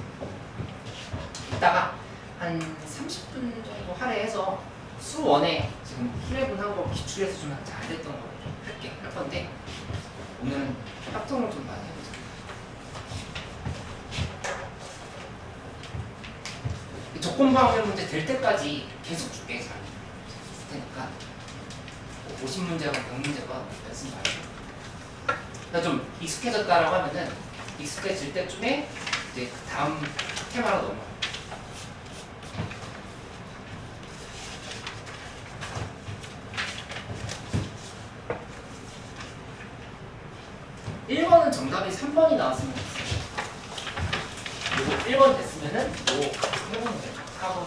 이따가 한 30분 정도 할애해서 수 1에 지금 플랩은 한 거 기출에서 좀 잘 됐던 거 할 건데 오늘은 합동을 좀 많이 해보자. 조건 방향 문제 될 때까지 계속 줄게. 잘 줄 테니까 50문제하고 100문제가 연습 많이 해. 그러니까 좀 익숙해졌다라고 하면은 익숙해질 때쯤에 이제 그 다음 테마로 넘어가. 1번은 정답이 3번이 나왔으면 됐어요. 그리고 1번 됐으면은 요 같이 해보면 돼요. 4번.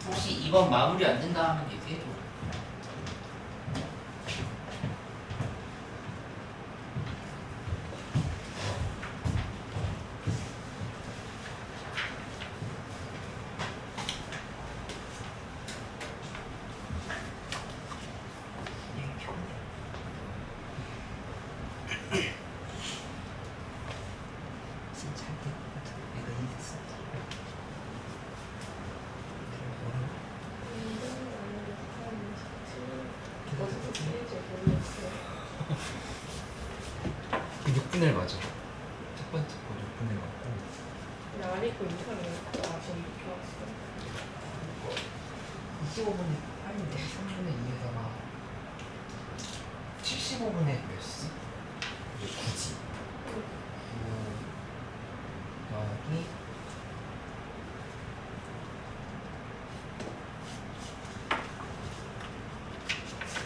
혹시 2번 마무리 안 된다 하면 얘기해줘. 진짜 잘 될 것 같아. 내가 이랬어. 그 6분의 맞아. 첫 번째 거 6분의 맞고 안 입고 인사를 지금 좋았어. 25분의 8인데 3분의 2에다가 75분의 몇이지? 9지. 9 더하기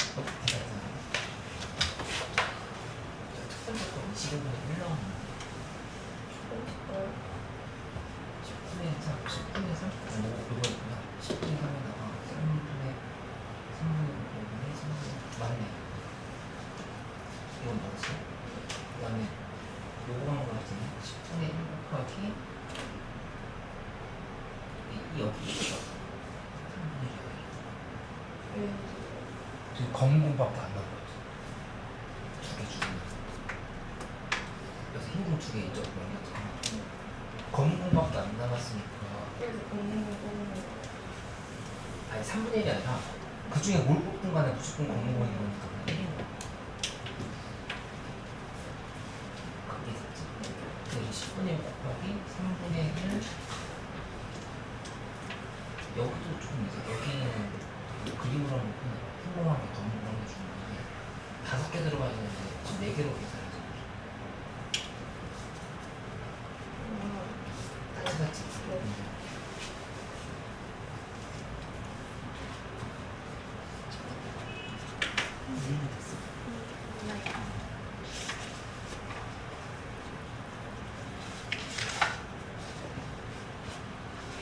첫 번째 거 25분의 1 나왔는데 10분의 3, 10분의 3, 그거구나. 10분의 3에다가 3분의 5분의 3분의 맞네. 이건 뭐지? 그 다음에 요거랑 뭐였지? 10분의 1 곱하기 여기 있어. 3분의 1 지금 검은 공밖에 안 나온 거지. 두개 주면 그래서 흰 공 두 개 있죠? 검은 공밖에 안 남았으니까 그래서 공부는 아니 3분의 1이 아니라 그 중에 뭘 뽑든 간에 무조건 검은 공인 거니까 그냥 1인 거야. 그게 있었지. 그래서 10분의 1 곱하기 3분의 1 여기도 조금 있어. 여기는 그림으로 하면 흰공한 게 검은 공한 게 중요한데 5개 들어가 있는데 지금 4개로 계산해서 같이 이해가 됐어.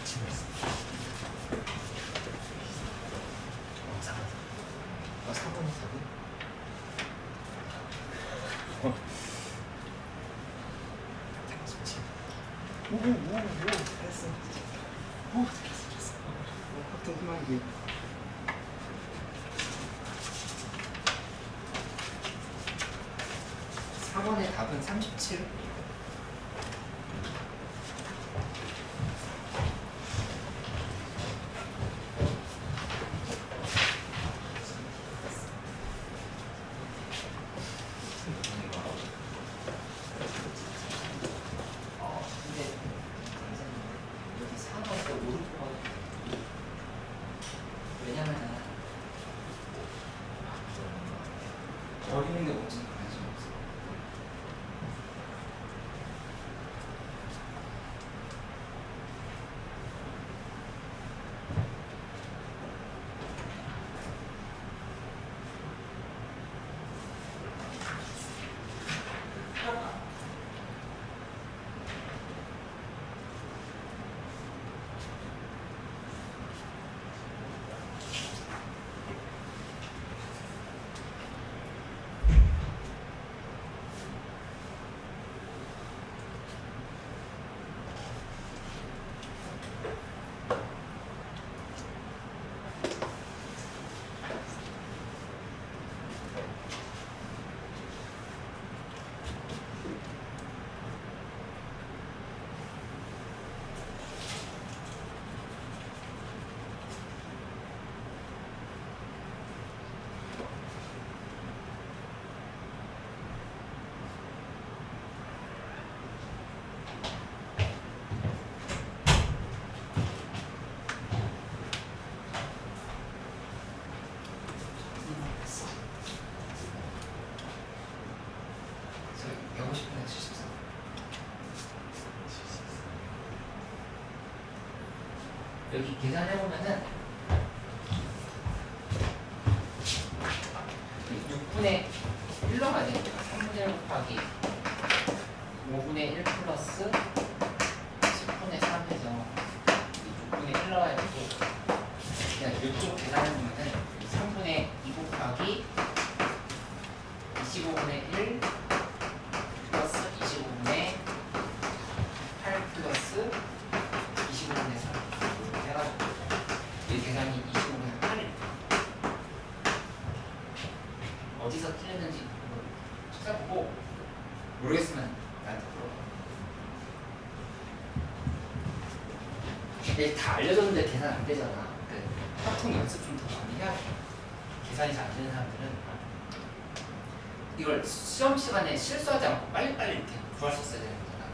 집었어. 사과사. 4번이 4번? 오오오 됐어. 오 됐어. 확정 희망이. 4번의 답은 37. 근데 여기 4번 또 모를 것 같아. 왜냐면은 어린이인데 뭔지는 관심 없어. 여기 계산해보면은 6분의 1로 가야 되니까 3분의 1 곱하기 5분의 1 플러스 10분의 3 해서 6분의 1 넣어야 되고 그냥 이쪽 계산해보면은 3분의 2 곱하기 25분의 1 플러스 25분의 8 플러스 25분의 3 이렇게 해가지고 이 계산이 25분의 8일 어디서 틀렸는지 찾아보고 모르겠으면 나한테 물어봐. 근데 다 알려줬는데 계산 안 되잖아. 그 화통 연습 좀 더 많이 해야 돼. 계산이 잘 안 되는 사람들은 이걸 시험 시간에 실수하지 않고 빨리빨리 이렇게 구할 수 있어야 되는 거잖아.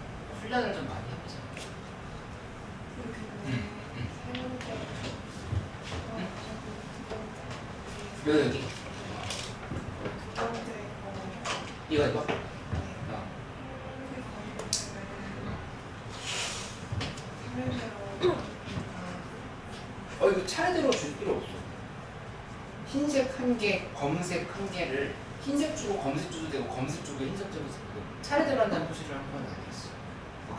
훈련을 좀 많이 해보자. 여기 이거 이거 차례대로 줄 필요 없어. 흰색 1개, 검은색 1개를 흰색 주고 검은색 줘도 되고 검은색 주고 흰색 줘도 되고 차례대로 한다는 표시를 한 건 아니었어.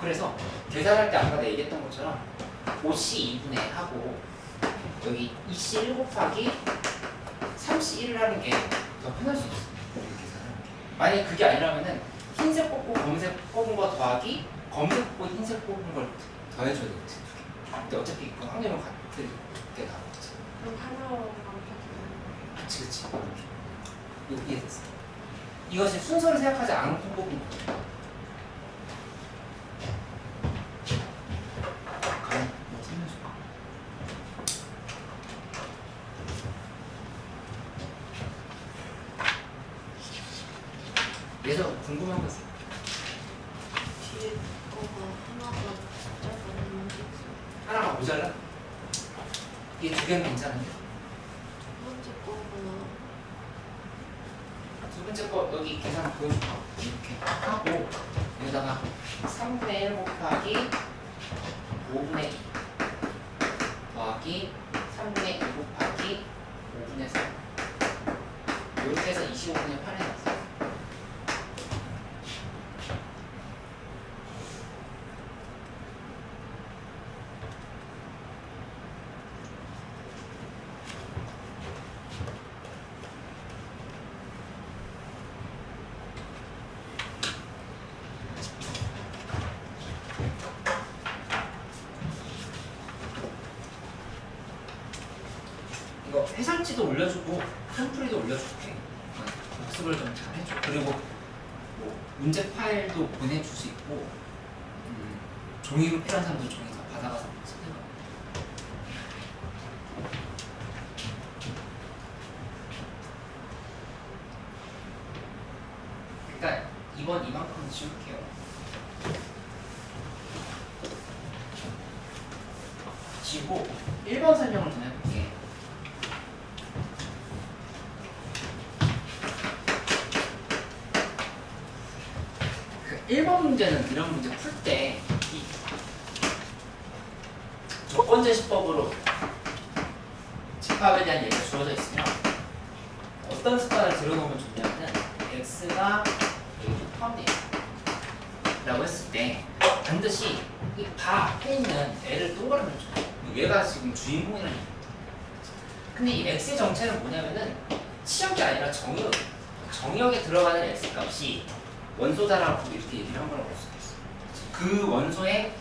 그래서 계산할 때 아까 내가 얘기했던 것처럼 5C 2분의 하고 여기 2C 1 곱하기 3C 1을 하는 게 더 편할 수 있어. 만약에 그게 아니라면은 흰색 뽑고 검은색 뽑은 거 더하기 검은색 뽑고 흰색 뽑은 걸 더해줘야 되거든. 근데 어차피 그 확률은 같게 나오겠지. 그럼 하나로 나눠주는 그치. 이거 이해됐어. 이것이 순서를 생각하지 않고 뽑은 거죠. 가만, 뭐 설명해줄까? 예전 궁금한 거 있어. 뒤에 거가 하나가 짧거든요. 하나가 모자라? 이게 2개는 괜찮은데? 첫 번째 거가 두 번째 거 여기 계산 보여줄까? 이렇게 하고 여기다가 3분의 1 곱하기 5분의 2 더하기 3분의 2 곱하기 5분의 3 이렇게 해서 25분의 8에 넣었어. 이거 해설지도 올려주고 한풀이도 올려줄게. 복습을 좀 잘 해줘. 그리고 뭐 문제 파일도 보내줄 수 있고 종이로 필요한 사람들 종이 다 받아가서 복습해봐. 일단 이번 이만큼 지울게요. 지고 1번 설명을 좀 해볼게. 그 1번 문제는 이런 문제 풀 때 이 조건제시법으로 집합에 대한 얘기가 주어져 있으면 어떤 습관을 들여놓으면 좋냐면 x가 여기 포함되어 있다 라고 했을 때 반드시 이 밖에 있는 애를 동그라미 줘. 얘가 지금 주인공이라는 얘기야. 근데 이 x의 정체는 뭐냐면은 치역이 아니라 정역에 들어가는 x 값이 원소다라고 이렇게 얘기를 한 거라고 볼 수도 있어. 그 원소의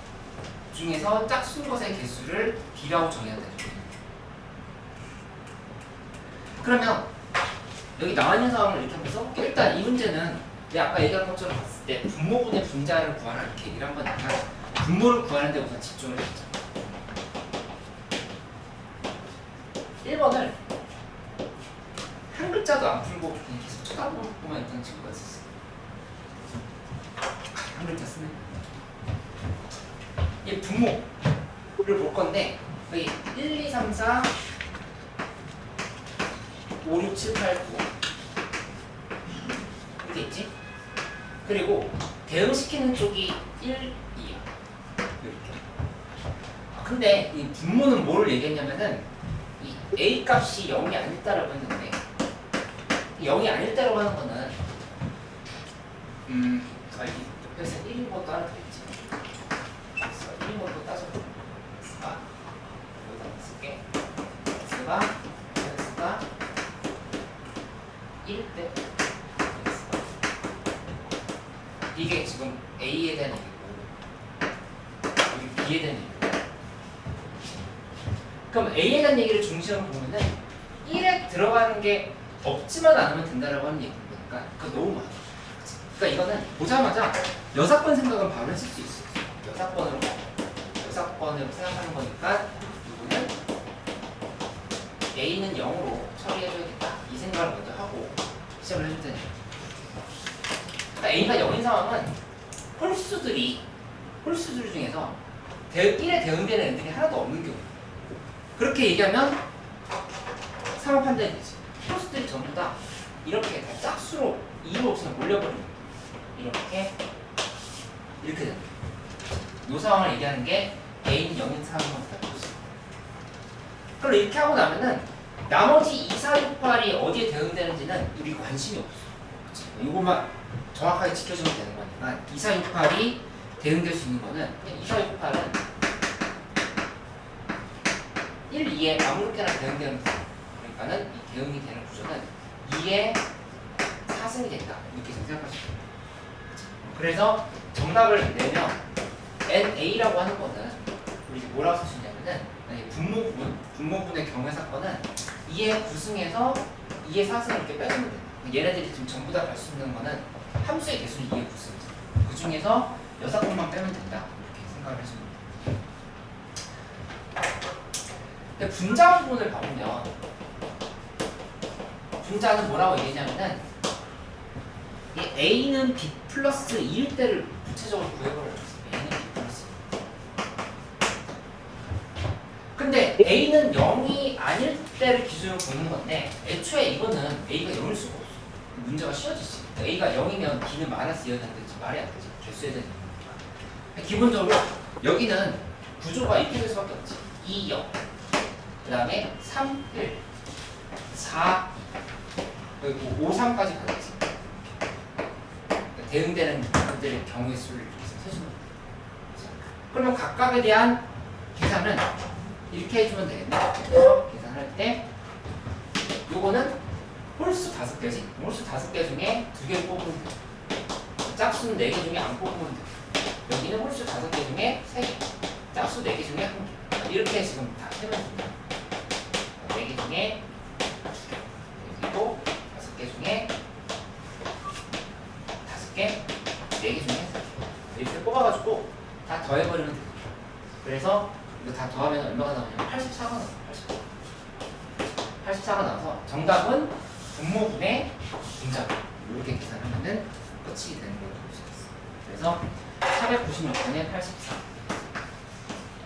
중에서 짝수인 것의 개수를 b라고 정해야 되죠. 그러면 여기 나와 있는 상황을 이렇게 한번 써볼게요. 일단 이 문제는 내가 아까 얘기한 것처럼 봤을 때 분모분의 분자를 구하라 이렇게 얘기를 한 거니까 분모를 구하는 데 우선 집중을 해보자. 1번을 한 글자도 안 풀고 그냥 계속 쳐다보고만 있던 친구가 있었어. 한 글자 쓰네. 이 분모를 볼 건데 여기 1, 2, 3, 4 5, 6, 7, 8, 9 이렇게 있지? 그리고 대응시키는 쪽이 1, 2야. 이렇게. 근데 이 분모는 뭘 얘기했냐면은 이 a 값이 0이 아닐 때라고 했는데 0이 아닐 때라고 하는 거는 그래서 1인 것도 하나 더 있지. 그래서 1인 것도 따져볼게. x가 여기다 쓸게. x가 1대 이게 지금 a에 대한 얘기고 여기 b에 대한 얘기고. 그럼 a에 대한 얘기를 중심으로 보면은 1에 들어가는 게 없지만 않으면 된다라고 하는 얘기니까 그거 너무 많아. 그러니까 이거는 보자마자 여사건 생각은 바로 했을 수 있어. 여사건으로 생각하는 거니까 이거는 a는 0으로 처리해줘야겠다 이 생각을 먼저 하고 시작을 해줄 테니. 그러니까 a가 0인 상황은 홀수들 중에서 1에 대응되는 애들이 하나도 없는 경우. 그렇게 얘기하면 상호 판단이 되지. 홀수들이 전부 다 이렇게 다 짝수로 이유 없이 몰려버리는 거야. 이렇게 된다. 이 상황을 얘기하는 게 a는 0인 상황입니다. 그럼 이렇게 하고 나면은 나머지 2, 4, 6, 8이 어디에 대응되는지는 우리 관심이 없어. 그치? 이것만 정확하게 지켜주면 되는 거니까 2, 4, 6, 8이 대응될 수 있는 거는 2, 4, 6, 8은 1, 2에 아무렇게나 대응되는 구조. 그러니까는 이 대응이 되는 구조는 2에 4승이 된다. 이렇게 좀 생각할 수 있어요. 그래서 정답을 내면 NA라고 하는 거는 우리 뭐라고 쓸 수 있냐면은 분모분의 경우의 사건은 2의 9승에서 2의 4승을 이렇게 빼주면 돼요. 얘네들이 지금 전부 다 갈 수 있는 거는 함수의 개수는 2의 9승이죠. 그 중에서 6건만 빼면 된다. 이렇게 생각을 해주면 돼요. 근데 분자 부분을 봐보면 분자는 뭐라고 얘기했냐면은 이 A는 B 플러스 2일 때를 구체적으로 구해버려요. A는 B 플러스 2. 근데 A는 0이 아닐 때를 기준으로 보는 건데 애초에 이거는 A가 0일 수가 없어. 문제가 쉬워지지. A가 0이면 B는 마이너스 2여야 되는지 말이 안 되지. 개수해야 되는 거니까. 기본적으로 여기는 구조가 이렇게 될 수밖에 없지. 2, 0. 그 다음에 3, 1, 4, 그리고 5, 3까지 가겠지. 대응되는 것들의 경우의 수를 이렇게 세주면 돼요. 그러면 각각에 대한 계산은 이렇게 해주면 되겠네. 그래서 계산할 때 요거는 홀수 5개지. 홀수 5개 중에 2개를 뽑으면 돼요. 짝수는 4개 중에 안 뽑으면 돼요. 여기는 홀수 5개 중에 3개. 짝수 4개 중에 1개. 이렇게 지금 다 세면 됩니다. 4개 중에 2개. 그리고 5개 중에 5개, 4개 중에 3개. 이렇게 뽑아가지고 다 더해버리면 돼요. 그래서 이거 다 더하면 얼마가 나오냐면 84가 나와요. 84가 나와서 정답은 분모분의 분자. 이렇게 계산하면은 끝이 되는 걸로 볼 수 있어요. 그래서 496분의 84.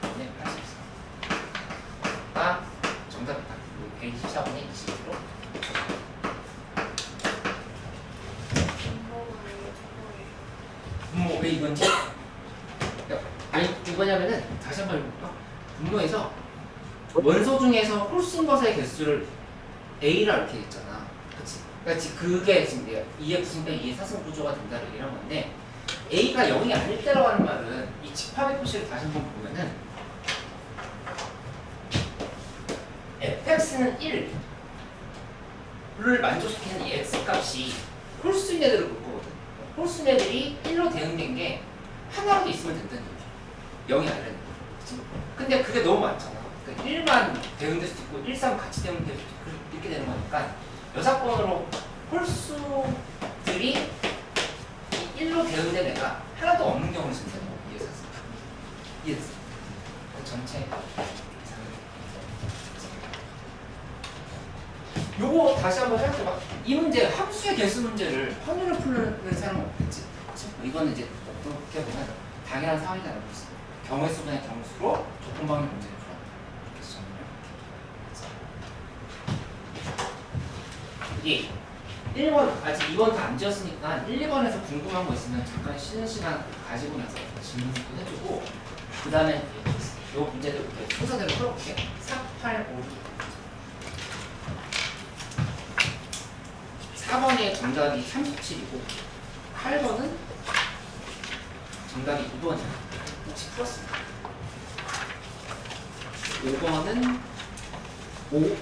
분의 84가 정답이다. 124분의 20으로. 분모 왜 이건지? 아니 이거냐면은 다시 한번 해볼까? 분모에서 원소 중에서 홀수인 것의 개수를 A라 이렇게 했잖아. 그치? 그러니까 그게 지금 2의 9승 빼 2의 4승 구조가 된다고 얘기한 건데 A가 0이 아닐 때라고 하는 말은 이 집합의 표시를 다시 한번 보면은 fx는 1을 만족시키는 이 x값이 홀수인 애들을 볼 거거든. 홀수인 애들이 1로 대응된 게 하나라도 있으면 된다는 얘기죠. 0이 아니라는 거죠. 근데 그게 너무 많잖아. 그러니까 1만 대응될 수도 있고 1, 3 같이 대응될 수도 있고 이렇게 되는 거니까 여사건으로 홀수들이 1로 대응된 애가 하나도 없는 경우를 쓴다는 거 이해했어? 전체 요거 다시 한번 생각해봐. 이 문제 함수의 개수 문제를 확률을 풀는 사람은 없겠지. 그치? 이거는 이제 어떻게 보면 당연한 상황이잖아. 경우의 수분의 경수로 조건방의 문제를 풀었다. 이렇게 예. 1번 아직 2번 다 안 지었으니까 1, 2번에서 궁금한 거 있으면 잠깐 쉬는 시간 가지고 나서 질문도 해주고 그 다음에 요 문제들 이렇게 순서대로 풀어볼게요. 4, 8, 5, 4번의 정답이 37이고 8번은 정답이 2번이에요. 혹시 풀었습니다. 5번은 5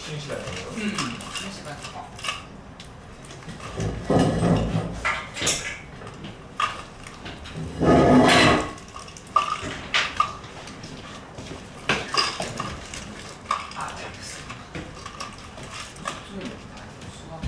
쉬는 시간이에요. 쉬는 시간. 아, 네, 알겠습니다. 수학.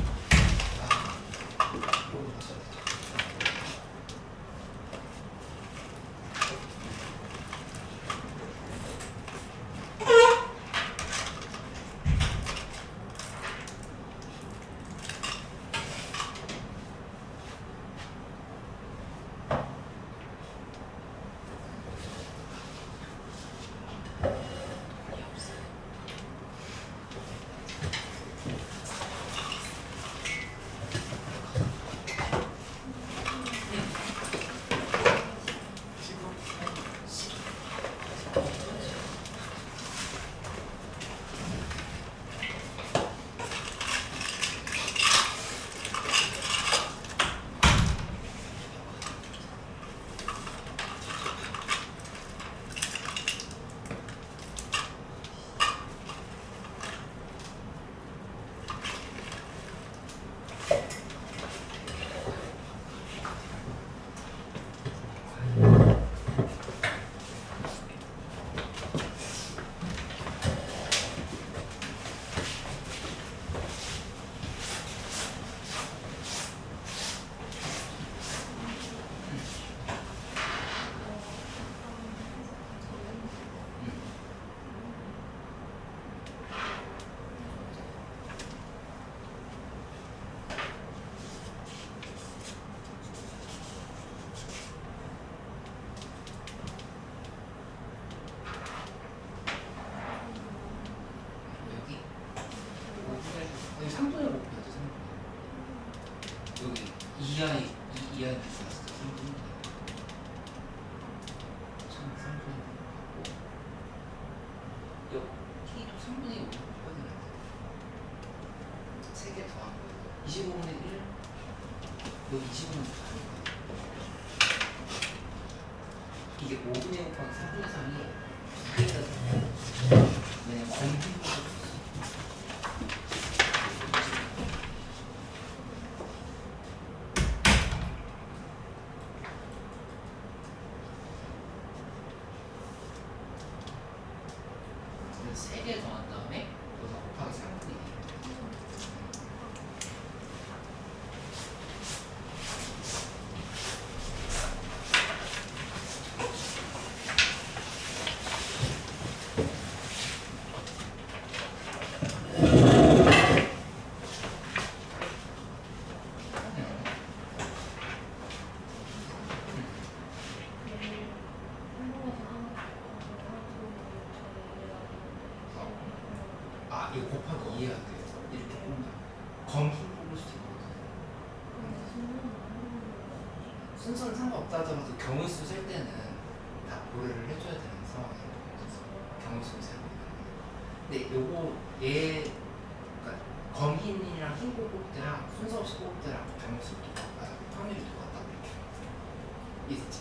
여기 3분의 5 펴죠, 3분의 5. 여기 2i 있었어, 3분의 5. 3분의 5. 여기도 3분의 5 펴야 되는데. 3개 더한 거예요. 25분의 1. 여기 25분의 4. 이게 5분의 5 곱하기 3분의 3이 2개가 돼요. 왜냐면 검증 그러면 3개 더한 다음에 여기서 곱하기 3분의 2. 아, 이거 곱하기 2 해야 돼요. 이렇게 뽑는다. 검수 뽑을 수도 있거든요. 순서는 상관없다 하더라도 경우수 셀 때는 다 고려를 해줘야 되는 상황이에요. 경우수 세고. 근데 요거 그러니까 검흰이랑 흰고 뽑을 때랑 순서 없이 뽑을 때랑 경우수 확률이 똑같다 이렇게 이해됐지?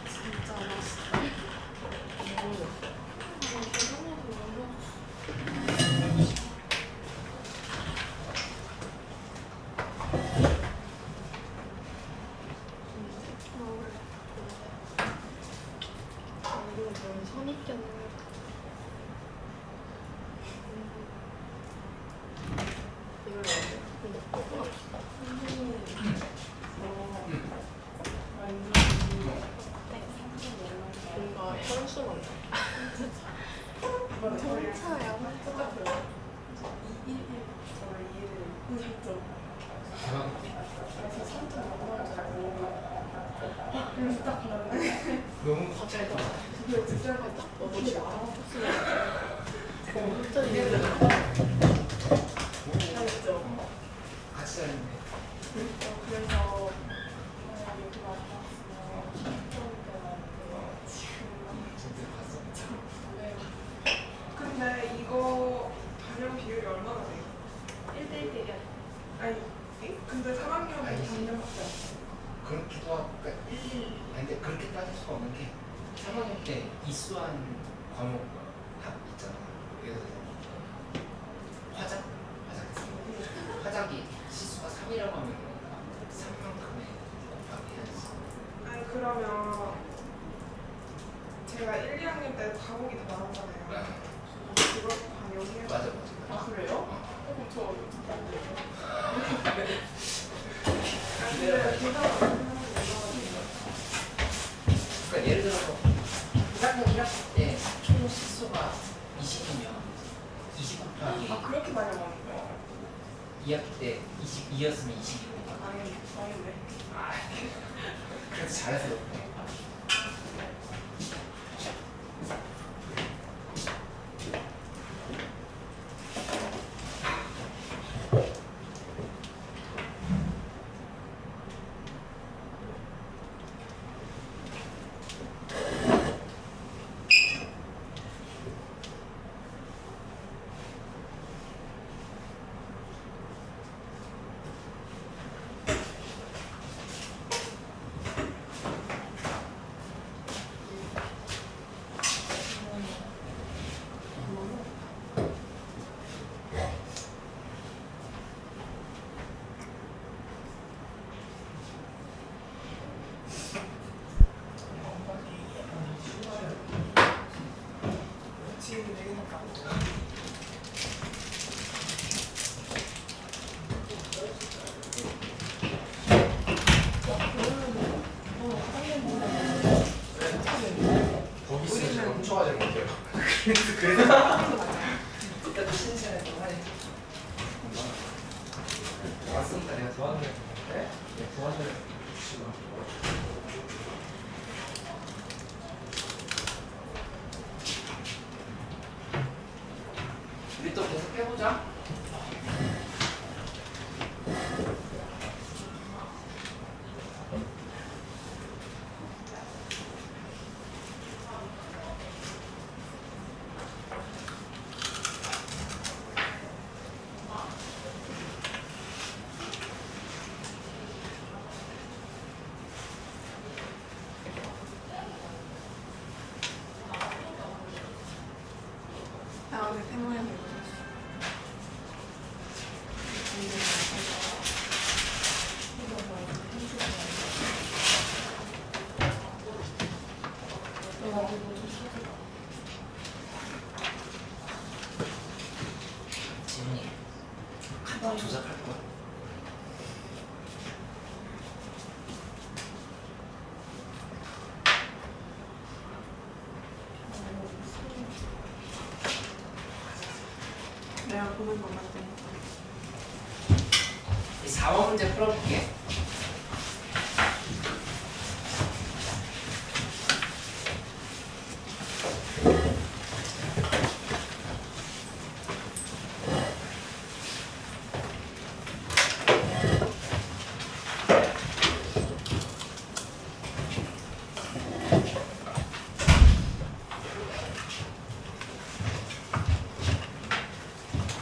진짜 맛있다. 선입견을 이걸 넣어요? 뭔가 혈수가 홍차야 홍차 너무 커차이가 너도 지금 같이 다니는데 그래서 여기 와봤으면 진짜 봤어. 근데 이거 반영 비율이 얼마나 돼요? 1대1이야. 아니, 근데 3학년은 아니지. 반영밖에 안 돼. 그렇기도 하고, 그러니까 아니 근데 그렇게 따질 수가 없는 게 3학년 때 이수한 과목 합 있잖아. 예를 들어서 화작이 시수가 3이라고 하면 3만큼의 곱하기 해야지. 아니, 그러면 제가 1, 2학년 때 과목이 더 많았잖아요. 그걸 반영해요. 맞아 맞아. 아 그래요? 그럼 저 아니, 근데 계산을 안 하면 수가 20이면 20 곱하기 아 그렇게 많이 먹는 거야? 2학기 때 22였으면 22거든. 아닌데. 아, 그래서 잘해서 그렇네. 지금 내리니까. 거기 있으면 제가 훔쳐가지고 못해요. 그때도 신세라고 하니. 왔으니까 내가 좋아하는 네? 좋아하는 씨가. 우리 또 계속 해보자. 나 어제 태모양 먹었어. 지훈이 간단 조작할 거야. 내가 보는 것만 때. 이 4번 문제 풀어볼게.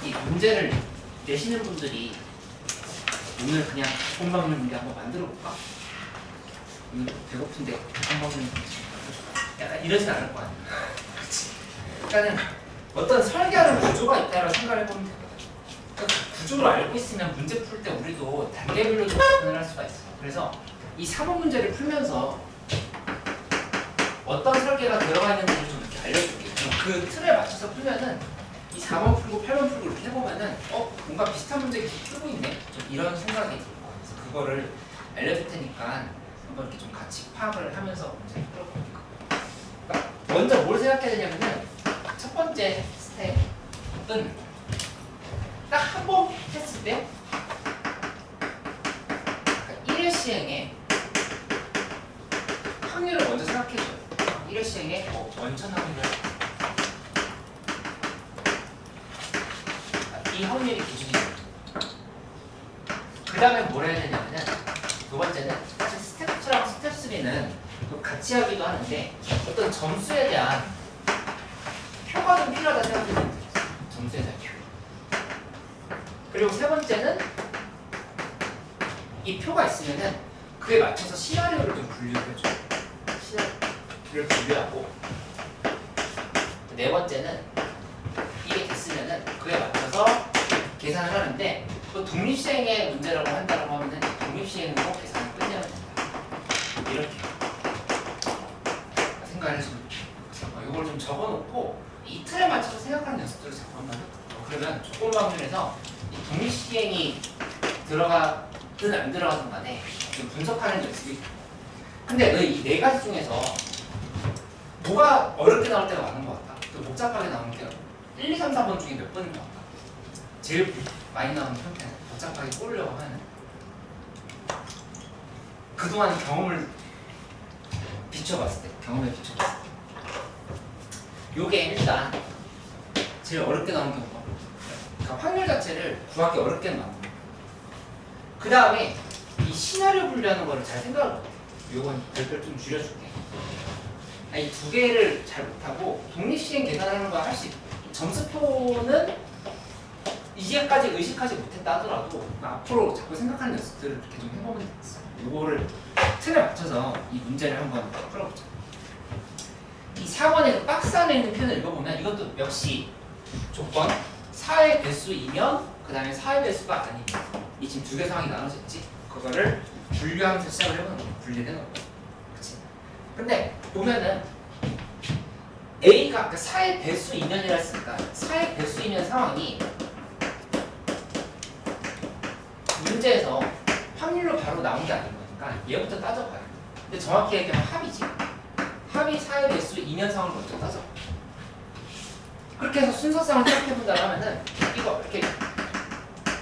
이 문제를 내시는 분들이 오늘 그냥 볶음밥 문제 한번 만들어 볼까? 오늘 배고픈데 볶음밥 문제 약간 이러진 않을 거 아니야. 그치? 그러니까는 어떤 설계하는 구조가 있다고 생각을 해보면 되거든. 그러니까 그 구조를 알고 있으면 문제 풀 때 우리도 단계별로 접근을 할 수가 있어. 그래서 이 3번 문제를 풀면서 어떤 설계가 들어가 있는지를 좀 이렇게 알려줄게. 그 틀에 맞춰서 풀면은 이 4번 풀고 8번 풀고 이렇게 해보면은 뭔가 비슷한 문제 계속 풀고 있네? 좀 이런 생각이 들고 그래서 그거를 알려줄 테니까 한번 이렇게 좀 같이 파악을 하면서 문제 풀어볼게요. 그러니까 먼저 뭘 생각해야 되냐면은 첫 번째 스텝은 딱 한 번 했을 때 그러니까 1회 시행에 확률을 먼저 생각해줘요. 1회 시행에 원천 확률을 이 확률이 기준이에요. 그 다음에 뭘 해야 되냐면은 두 번째는 사실 스텝 2랑 스텝 3는 같이 하기도 하는데 어떤 점수에 대한 표가 좀 필요하다 생각해요. 점수에 대한 표. 그리고 세 번째는 이 표가 있으면은 그에 맞춰서 시나리오를 좀 분류를 해줘요. 시나리오를 분류하고 네 번째는 이게 됐으면은 그에 맞춰서 계산을 하는데 또 독립시행의 문제라고 한다고 하면은 독립시행으로 계산을 끝내면 된다. 이렇게 생각을 해주면 이걸 좀 적어놓고 이 틀에 맞춰서 생각하는 연습들을 잠깐만 해볼게요. 그러면 조건 방문에서 이 독립시행이 들어가든 안 들어가든 간에 좀 분석하는 연습이. 근데 너 이 네 가지 중에서 뭐가 어렵게 나올 때가 많은 것 같아? 또 복잡하게 나오는 게 1, 2, 3, 4번 중에 몇 번인 것 같아? 제일 많이 나오는 형태는 복잡하게 꼬으려고 하는 그동안 경험을 비춰봤을 때 요게 일단 제일 어렵게 나오는 경우가 그러니까 확률 자체를 구하기 어렵게 나오는 거예요. 그 다음에 이 시나리오 분류하는 거를 잘 생각을 못해. 요건 별별 좀 줄여줄게. 이 두 개를 잘 못하고 독립시행 계산하는 거 할 수 있고 점수표는 이제까지 의식하지 못했다 하더라도 앞으로 자꾸 생각하는 연습들을 이렇게 좀 해보면 되겠어. 요거를 틀에 맞춰서 이 문제를 한번 풀어보자. 이 4번에 그 박스 안에 있는 표현을 읽어보면 이것도 역시 조건 4의 배수이면 그 다음에 4의 배수가 아니면 이 지금 두 개 상황이 나눠져 있지. 그거를 분류하면서 시작을 해보는 거야. 분리를 해놓은 거야. 그치? 근데 보면은 A가 그러니까 4의 배수이면이라 했으니까 4의 배수이면 상황이 문제에서 확률로 바로 나온 게 아닌 거니까 얘부터 따져봐요. 근데 정확히 얘기하면 합이지. 합이 4의 배수이면 상황을 먼저 따져. 그렇게 해서 순서상을 생각해본다고 하면은 이거 이렇게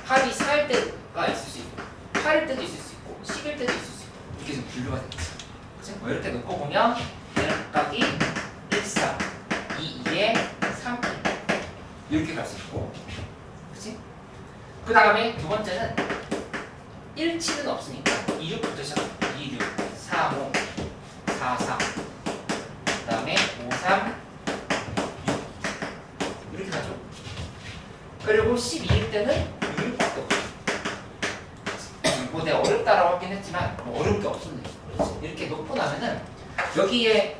합이 4일 때가 있을 수 있고 8일 때도 있을 수 있고 10일 때도 있을 수 있고 이렇게 좀 분류가 되겠지. 그치? 뭐 이렇게 놓고 보면 얘는 각각이 1, 4, 2, 2에 3, 1 이렇게 갈 수 있고 그치? 그 다음에 두 번째는 1, 7은 없으니까 2, 6부터 시작합니다. 2, 6, 4, 5, 4, 4 그 다음에 5, 3, 6 이렇게 가죠. 그리고 12일 때는 6밖에 없어요. 뭐 내가 어렵다라고 하긴 했지만 뭐 어려울 게 없었네. 이렇게 놓고 나면은 여기에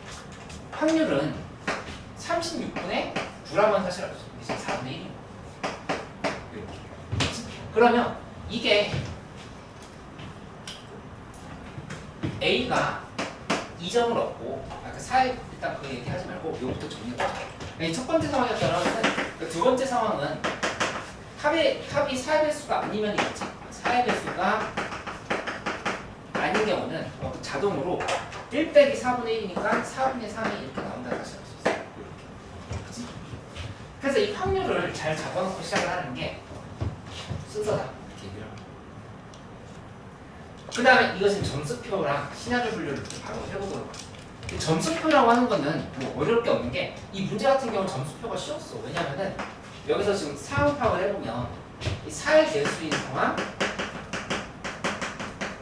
확률은 36분의 9라는 사실을 알죠. 이제 4분의 1입니다. 이렇게. 그러면 이게 A가 2점을 얻고 아까 4에 일단 그 얘기하지 말고 이거부터 정리해보자. 첫 번째 상황이었다면 두 번째 상황은 합이 4의 배수가 아니면이겠지. 4의 배수가 아닌 경우는 자동으로 1 빼기 4분의 1이니까 4분의 3이 이렇게 나온다는 것을 알 수 있어요. 이렇게. 그치? 그래서 이 확률을 잘 잡아놓고 시작을 하는 게 순서다. 이렇게 얘기를 합니다. 그 다음에 이것은 점수표랑 시나리오 분류를 바로 해보도록 하겠습니다. 점수표라고 하는 거는 뭐 어려울 게 없는 게 이 문제 같은 경우는 점수표가 쉬웠어. 왜냐면은 여기서 지금 상황 파악을 해보면 이 4의 배수인 상황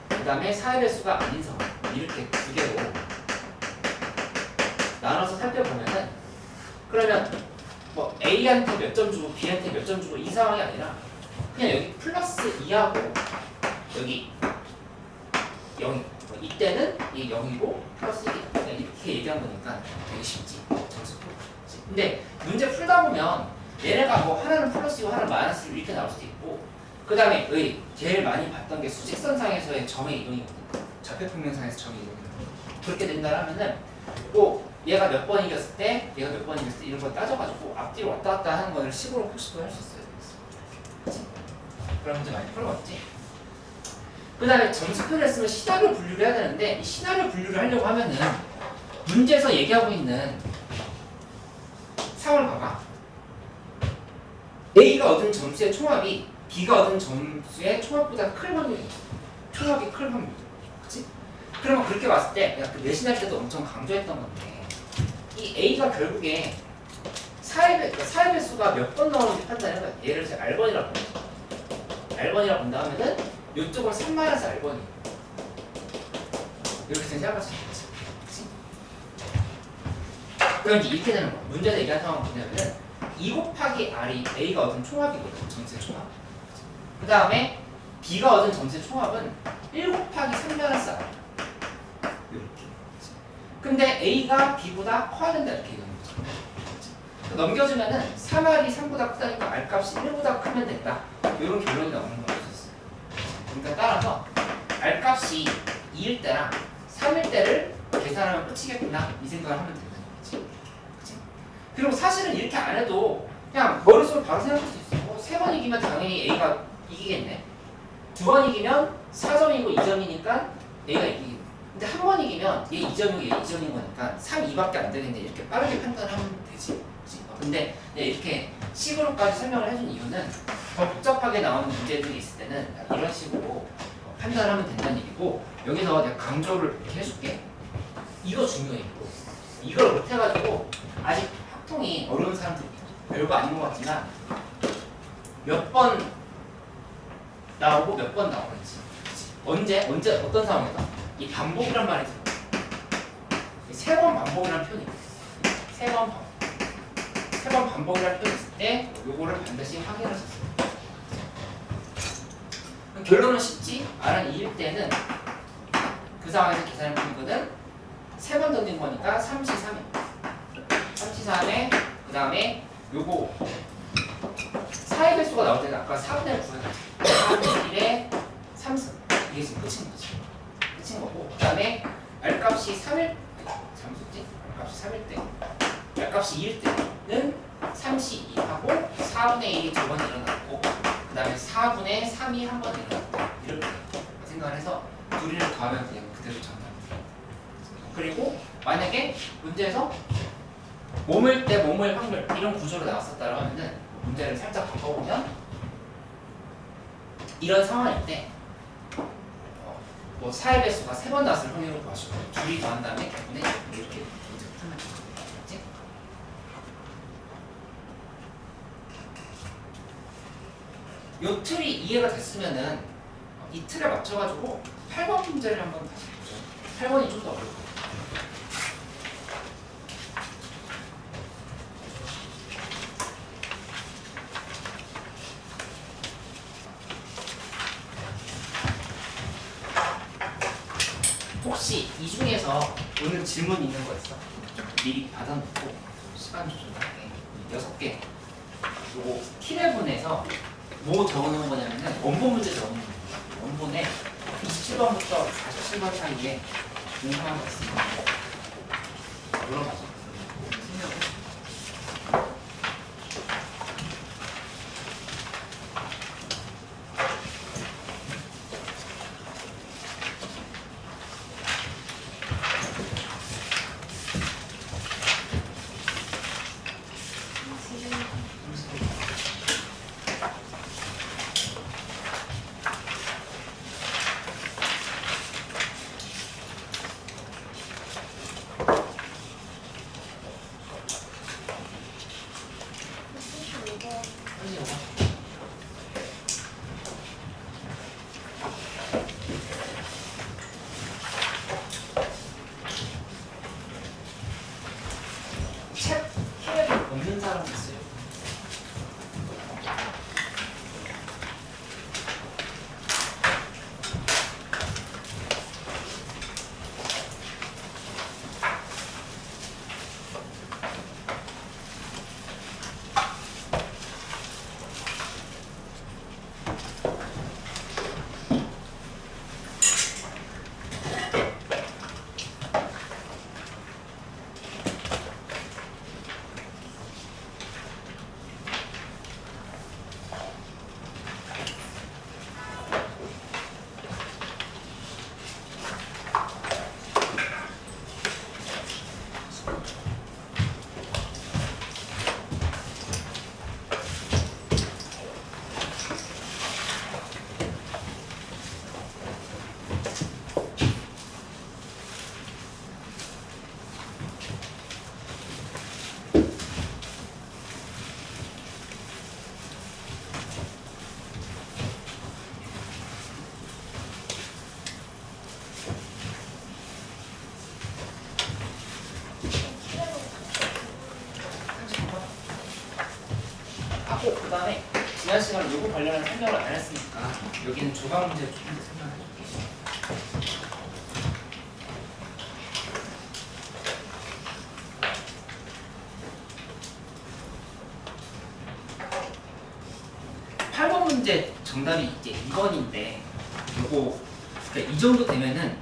그 다음에 4의 배수가 아닌 상황 이렇게 두 개로 나눠서 살펴보면은 그러면 뭐 A한테 몇 점 주고 B한테 몇 점 주고 이 상황이 아니라 그냥 여기 플러스 2하고 여기 0이 이때는 이게 0이고 플러스 1이 그냥 이렇게 얘기한 거니까 되게 쉽지 점수표. 근데 문제 풀다 보면 얘네가 뭐 하나는 플러스이고 하나는 마이너스로 이렇게 나올 수도 있고 그 다음에 제일 많이 봤던 게 수직선상에서의 점의 이동이거든요. 좌표평면상에서 점의 이동이거든요. 그렇게 된다 하면은 또 얘가 몇 번 이겼을 때 얘가 몇 번 이겼을 때 이런 거 따져가지고 앞뒤로 왔다 갔다 하는 거를 식으로 표시도 할 수 있어요. 그치? 그런 문제 많이 풀어봤지? 그 다음에 점수표를 쓰면 시나리오 분류를 해야 되는데 이 시나리오 분류를 하려고 하면은 문제에서 얘기하고 있는 상황을 봐봐. A가 얻은 점수의 총합이 B가 얻은 점수의 총합보다 클 확률이야. 총합이 클 확률. 그치? 그러면 그렇게 봤을 때 내가 그 내신할 때도 엄청 강조했던 건데 이 A가 결국에 4의 배수가 몇 번 나오는지 판단해서 얘를 이제 R번이라고 본다. R번이라고 본다 하면은 이쪽은 3-R번이 이렇게 생각할 수 있겠지. 그치? 그럼 이제 이렇게 되는 거야. 문제에서 얘기한 상황은 뭐냐면은 2 곱하기 R이 A가 얻은 총합이거든. 점수의 총합. 그 다음에 B가 얻은 점수의 총합은 1 곱하기 3-R 이렇게. 근데 A가 B보다 커야 된다 이렇게 얘기하는 거죠. 넘겨주면은 3R이 3보다 크다니까 R값이 1보다 크면 된다. 이런 결론이 나오는 걸 알 수 있어요. 그러니까 따라서 R값이 2일 때랑 3일 때를 계산하면 끝이겠구나 이 생각을 하면 된다는 거지. 그치? 그리고 사실은 이렇게 안 해도 그냥 머릿속으로 바로 생각할 수 있어. 3번 이기면 당연히 A가 이기겠네. 2번 이기면 4점이고 2점이니까 A가 이기겠네. 근데 한 번 이기면 얘 2점이고 얘 2점인 거니까 3, 2밖에 안 되겠네. 이렇게 빠르게 판단하면 되지. 그치? 근데 이렇게 식으로까지 설명을 해준 이유는 더 복잡하게 나오는 문제들이 있을 때는 이런 식으로 판단하면 된다는 얘기고, 여기서 내가 강조를 이렇게 해줄게. 이거 중요해. 이걸 못해가지고 아직 합통이 어려운 사람들이 별거 아닌 것 같지만 몇 번 나오고 몇 번 나오는지, 언제 어떤 상황에서 이 반복이란 말이 들어. 3번 반복이라는 표현이 있어요. 3번 반복이라는 표현이 있을 때 요거를 반드시 확인하셨어요. 결론은 쉽지? R은 2일 때는 그 상황에서 계산을 푸는 거는 3번 던진 거니까 3C3이 3C3에 그 다음에 요거 4의 배수가 나올 때는 아까 4분의 1 구해가지고 4분의 1에 3승, 이게 지금 끝인 거지. 끝인 거고, 그 다음에 R값이 3일 잘못했지? R값이 3일 때, R값이 2일 때는 3C2하고 4분의 1이 2번 일어났고, 그 다음에 4분의 3이 한 번 일어났다. 이렇게 생각을 해서 둘이를 더하면 그냥 그대로 정답입니다. 그리고 만약에 문제에서 몸을 때 몸을 확률 이런 구조로 나왔었다고 하면은 문제를 살짝 바꿔보면 이런 상황일 때 뭐 4의 배수가 3번 나왔을 확률을 구하시고 둘이 더한 다음에 기분에 이렇게 문제 풀면 되겠지? 요 틀이 이해가 됐으면은 이 틀에 맞춰가지고 8번 문제를 한번 다시 보죠. 8번이 좀 더 어려울 거예요. 혹시 이 중에서 오늘 질문 있는 거 있어? 미리 받아놓고 시간 조절하게 6개 요거 키레분에서 뭐 적어놓은 거냐면은 원본 문제 적어놓은 거예요. 원본에 27번부터 47번 사이에 궁금한 거 있으면 물어봐줘. 책 키레분 없는 사람 있어요? 그 다음에 지난 시간에 요거 관련한 설명을 안 했으니까 여기는 조각 문제 조금 더 설명해 줄게요. 8번 문제 정답이 이제 2번인데 요거 그러니까 이 정도 되면은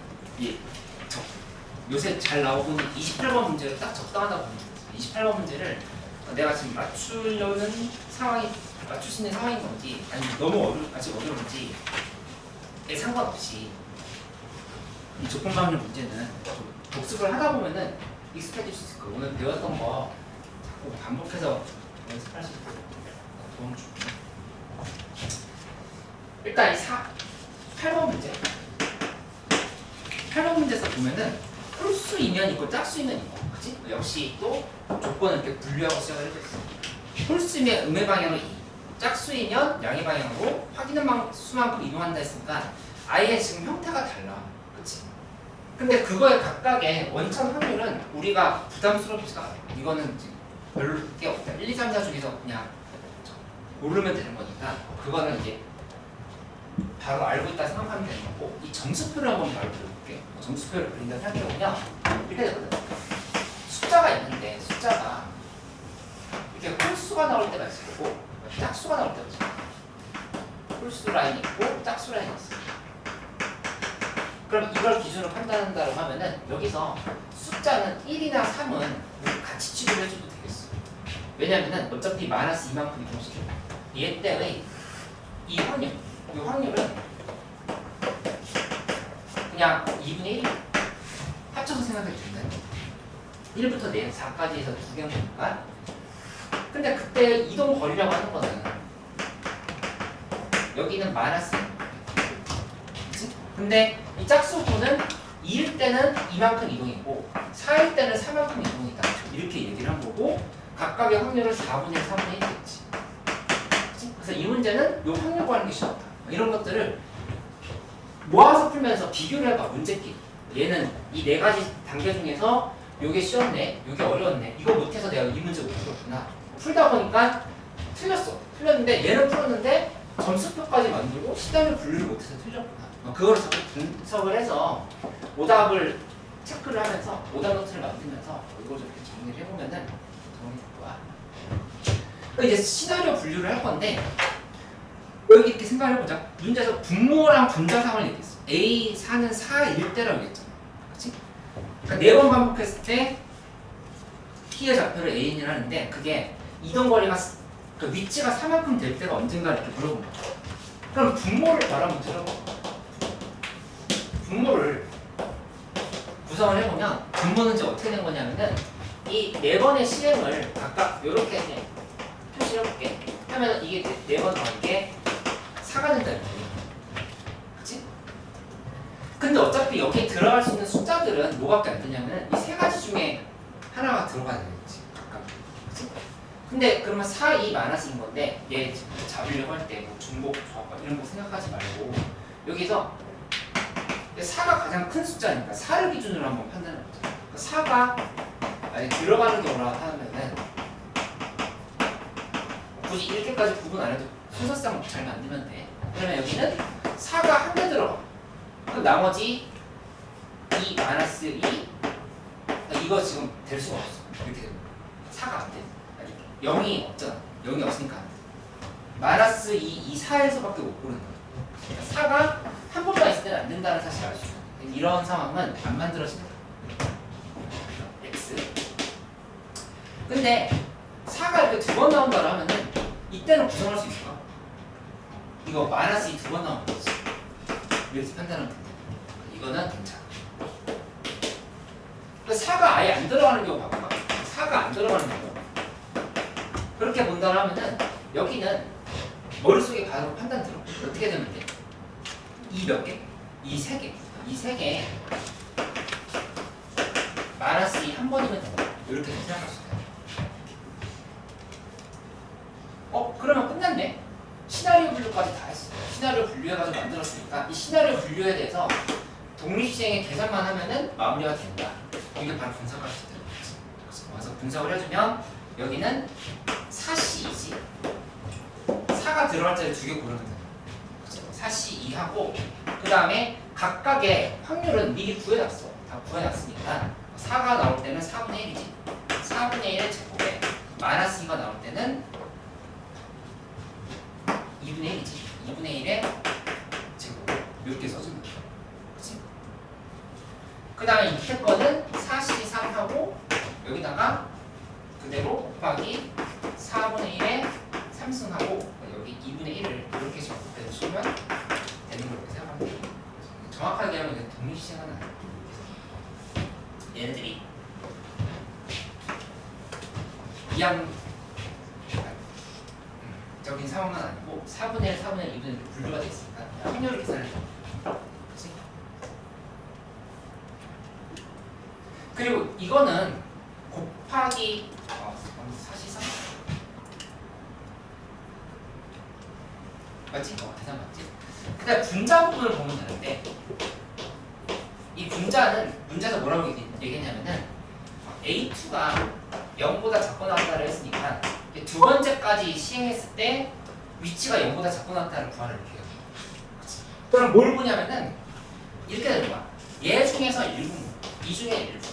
요새 잘 나오고 28번 문제를 딱 적당하다고 보면 돼요. 28번 문제를 내가 지금 맞추려는 상황이 맞출 수 있는 상황인 건지 아니면 너무 아직 어려운지에 상관없이 이 조건방열 문제는 좀 복습을 하다 보면은 익숙해질 수 있을 거예요. 오늘 배웠던 거 꼭 반복해서 연습할 수 있도록 도움 줄게. 일단 이 8번 문제. 8번 문제에서 보면은 홀수이면 있고 짝수이면 있고, 그치? 역시 또 조건을 이렇게 분류하고 시작을 해줬어. 홀수이면 음의 방향으로 2, 짝수이면 양의 방향으로 확인한 수만큼 이동한다 했으니까 아예 지금 형태가 달라, 그치? 근데 그거의 각각의 원천 확률은 우리가 부담스럽지가 않아. 이거는 지금 별로 게 없다. 1, 2, 3, 4 중에서 그냥 고르면 되는 거니까 그거는 이제 바로 알고 있다 생각하면 되는 거고, 이 점수표를 한번 바로 그려볼게. 점수표를 그린다 생각해보면 이렇게 되거든. 숫자가 있는데 숫자가 이렇게 홀수가 나올 때가 있을 거고 짝수가 나올 때가 있어. 홀수 라인이 있고 짝수 라인이 있어. 그럼 이걸 기준으로 판단한다고 하면은 여기서 숫자는 1이나 3은 같이 취급을 해줘도 되겠어. 왜냐면은 어차피 마이너스 이만큼 이동시켜. 얘 때의 이 확률, 이 확률은 그냥 2분의 1 합쳐서 생각해도 된다는 거야. 1부터 4까지 해서 두 개인 거니까. 근데 그때 이동 거리라고 하는 거는 여기는 마이너스, 그치? 근데 이 짝수분은 2일 때는 이만큼 이동이고 4일 때는 4만큼 이동이다. 이렇게 얘기를 한 거고 각각의 확률은 4분의 1, 3분의 1이겠지. 그래서 이 문제는 이 확률 구하는 게 쉬웠다. 이런 것들을 모아서 풀면서 비교를 해봐. 문제끼리. 얘는 이 네 가지 단계 중에서 요게 쉬웠네, 요게 어려웠네, 이거 못해서 내가 이 문제 못 풀었구나. 풀다 보니까 틀렸어. 틀렸는데 얘는 풀었는데 점수표까지 만들고 시간을 분류를 못해서 틀렸구나. 그걸 자꾸 분석을 해서 오답을 체크를 하면서 오답 노트를 만들면서 이걸 좀 이렇게 정리를 해보면은 도움이 될 거야. 이제 시나리오 분류를 할 건데 여기 이렇게 생각을 해보자. 문제에서 분모랑 분자상을 얘기했어. A 4는 4일 때라고 얘기했잖아. 그치? 그러니까 4번 반복했을 때 T의 좌표를 A인을 하는데 그게 이동거리가 그 위치가 4만큼 될 때가 언젠가 이렇게 물어본 거야. 그럼 분모를 말하면 들어봐. 분모를 구성을 해보면 분모는 이제 어떻게 된 거냐면은 이 4번의 실행을 각각 이렇게 이제 표시를 해볼게. 하면 이게 4번 더한 게 4가 된다 이렇게. 그치? 근데 어차피 여기 들어갈 수 있는 숫자들은 뭐밖에 안 되냐면 이 세 가지 중에 하나가 들어가야 되겠지. 각각. 그치? 근데 그러면 4, 2 마이너스인 건데 얘 잡으려고 할 때 뭐 중복, 조합 이런 거 생각하지 말고 여기서 4가 가장 큰 숫자니까 4를 기준으로 한번 판단해 보자. 4가 만약에 들어가는 경우라 하면은 굳이 이렇게까지 구분 안 해도 순서상 잘 만들면 돼. 그러면 여기는 4가 한 개 들어가. 그럼 나머지 2 마이너스 2 이거 지금 될 수가 없어. 이렇게 되면 4가 안 돼. 아니 0이 없잖아. 0이 없으니까 안 돼. 마이너스 2, 4에서밖에 못 고르는 거야. 그러니까 4가 한 번만 있을 때는 안 된다는 사실을 알 수 있어. 이런 상황은 안 만들어진다. X. 근데 4가 이렇게 두 번 나온다고 하면은 이때는 구성할 수 있을까? 이거 마이너스 2 두 번 나오는 거지. 이렇게 판단하면 된다. 이거는 괜찮아. 4가 아예 안 들어가는 경우 봐봐. 4가 안 들어가는 경우. 그렇게 본다고 하면은 여기는 머릿속에 바로 판단 들어. 어떻게 되면 돼? 이 몇 개? 이 세 개. 이 세 개. 마이너스 2 한 번이면 된다. 이렇게 생각할 수 있다. 그러면 끝났네. 시나리오 분류까지 다 했어. 시나리오 분류해가지고 만들었으니까 이 시나리오 분류에 대해서 독립시행의 계산만 하면은 마무리가 된다. 이게 바로 분석할 수 있다는 거지. 그래서 분석을 해주면 여기는 4C이지. 4가 들어갈 자리 2개 고르면 돼. 4C 2하고 그 다음에 각각의 확률은 미리 구해놨어. 다 구해놨으니까 4가 나올 때는 4분의 1이지. 4분의 1의 제곱에 마이너스 2가 나올 때는 2분의 1이지. 2분의 1의 제곱 이렇게 써주면 돼. 그치? 그 다음에 밑에 거는 4C3하고 여기다가 그대로 곱하기 4분의 1의 3승하고 여기 2분의 1을 이렇게 적용해주시면 되는 걸로 생각하면 돼요. 정확하게 하면 독립시행하는 아니에요. 얘네들이 2항 적인 상황은 아니고 4분의 1, 4분의 1, 2분의 1 분류가 되어 있습니다. 확률을 계산을 해요. 그치? 그리고 이거는 곱하기 사실상 맞지? 계산 맞지? 그다음 분자 부분을 보면 되는데 이 분자는 문제에서 뭐라고 얘기했냐면은 A2가 0보다 작거나 같다를 했으니까 두 번째까지 시행했을 때 위치가 0보다 작거나 같다를 구하라 이렇게 해요. 그럼 뭘 보냐면은 이렇게 되는 거야. 얘 중에서 일부, 이 중에 일부.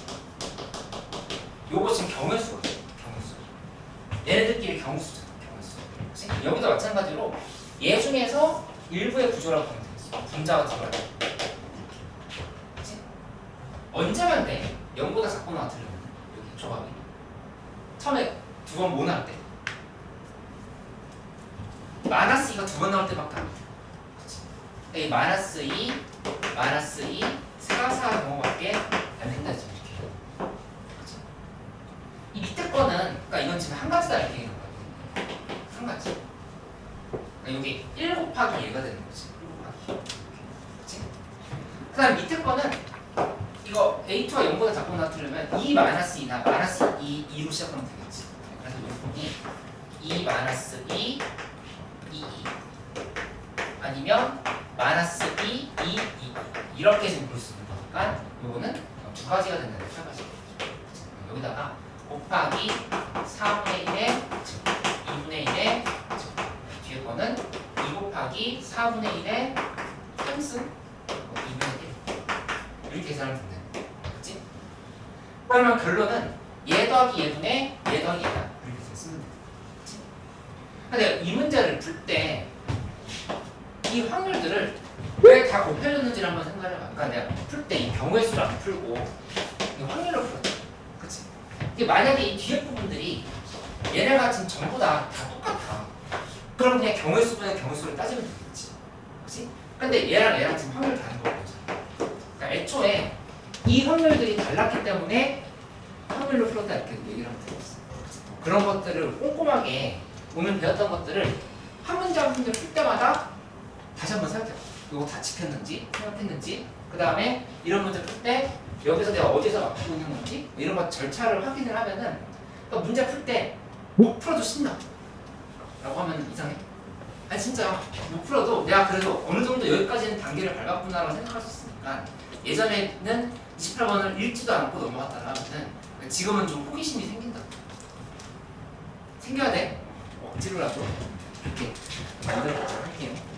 요거 지금 경우수거든요. 경우수. 얘네들끼리 경우수잖아. 경우수. 그치? 여기도 마찬가지로 얘 중에서 일부의 구조라고 보면 되겠어. 분자가 들어가요. 그치? 언제만 돼? 0보다 작거나 같으려면 여기 조합이 처음에 두 번 뭐 나올 때? 마이너스 2가 두 번 나올 때밖에 안 돼. 그치? 이 마이너스 2, 마이너스 2, 4 경우밖에 안 된다 지금 이렇게. 그치? 이 밑에 거는 그러니까 이건 지금 한 가지다 이렇게 되는 거야. 한 가지. 그러니까 여기 1 곱하기 얘가 되는 거지. 1 곱하기. 그치? 그 다음 밑에 거는 이거 A2가 0보다 작거나 같으려면 2 마이너스 2나 마이너스 2로 시작하면 되겠지. 그래서 여기 2 마이너스 2 2 아니면 마이너스 2 2 2 이렇게 지금 볼 수 있는 거니까 요거는 두 가지가 된다는 세 가지. 여기다가 곱하기 4분의 1에 2분의 1에 뒤에 거는 2 곱하기 4분의 1에 3승 2분의 1 이렇게 계산을 된다. 그치? 그러면 결론은 얘 더하기 얘분의 얘 더하기 얘다 이렇게 쓰면 돼. 그치? 근데 이 문제를 풀 때 이 확률들을 왜 다 곱해줬는지를 한번 생각을 해봐. 그러니까 내가 풀 때 이 경우의 수를 안 풀고 이 확률을 풀었지. 그치? 이게 만약에 이 뒤에 부분들이 얘네가 지금 전부 다 똑같아. 그럼 그냥 경우의 수분의 경우의 수를 따지면 되겠지. 그치? 근데 얘랑 지금 확률 다른 거거든. 그러니까 애초에 이 확률들이 달랐기 때문에 확률로 풀었다 이렇게 얘기를 하면 되겠어. 그런 것들을 꼼꼼하게 오늘 배웠던 것들을 한 문제 한 문제 풀 때마다 다시 한번 생각해. 이거 다 지켰는지 생각했는지 그 다음에 이런 문제 풀 때 여기서 내가 어디서 맞추고 있는 건지 이런 것 절차를 확인을 하면은 그러니까 문제 풀 때 못 풀어도 신나 라고 하면 이상해. 아니 진짜 못 풀어도 내가 그래도 어느 정도 여기까지는 단계를 밟았구나라고 생각할 수 있으니까 예전에는 28번을 읽지도 않고 넘어갔다가 하면은 지금은 좀 호기심이 생긴다. 생겨야 돼. 억지로라도 이렇게 만들어보도록 할게요.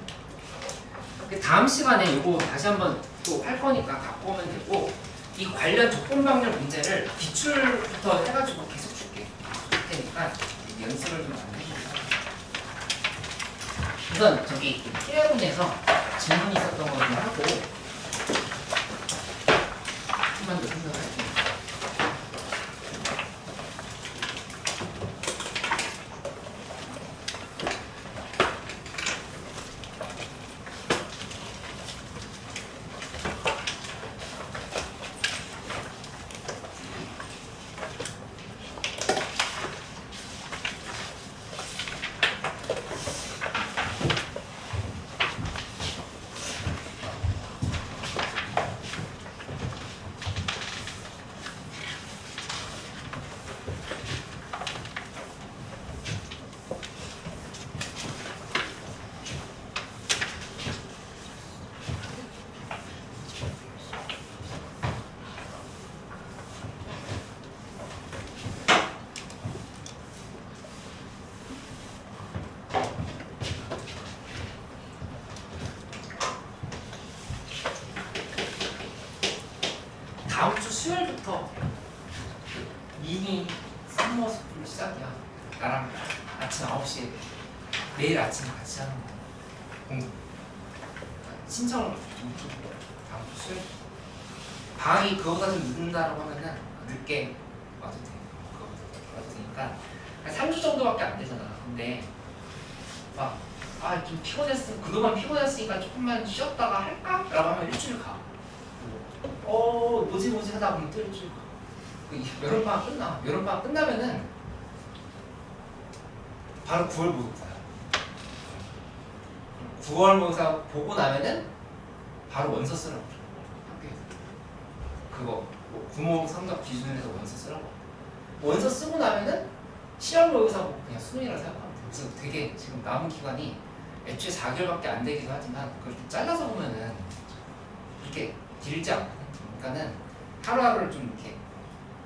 다음 시간에 이거 다시 한번 또 할 거니까 갖고 오면 되고 이 관련 조건방열 문제를 기출부터 해가지고 계속 줄게. 줄 테니까 연습을 좀 많이 해주세요. 우선 저기 1회분에서 질문이 있었던 거 좀 하고 한번 더 생각을 할게요. 다음 주 수요일부터 미니 썸머 스쿨 시작이야. 나랑 아침 9시에 매일 아침 같이 하는 거 공부. 신청을 좀 해주고 다음 주 수요일. 방학이 그거보다 좀 늦는다라고 하면은 늦게 와도 돼. 그거보다 와도 되니까 3주 정도밖에 안 되잖아. 근데 막 좀 피곤했어. 그동안 피곤했으니까 조금만 쉬었다가 할까? 라고 하면 일주일 가. 뭐지 하다 보면 또 일주일 가. 여름방학 끝나. 여름방학 끝나면은 바로 9월 모의고사야. 9월 모의고사 보고 나면은 바로 원서 쓰라고 그래. 학교에서. 그거 뭐 구모 성적 기준에서 원서 쓰라고. 원서 쓰고 나면은 시험 모의고사 보고 그냥 수능이라고 생각하면 돼. 그래서 되게 지금 남은 기간이 애초에 4개월밖에 안 되기도 하지만 그걸 좀 잘라서 보면은 이렇게 길지 않거든. 그러니까는 하루하루를 좀 이렇게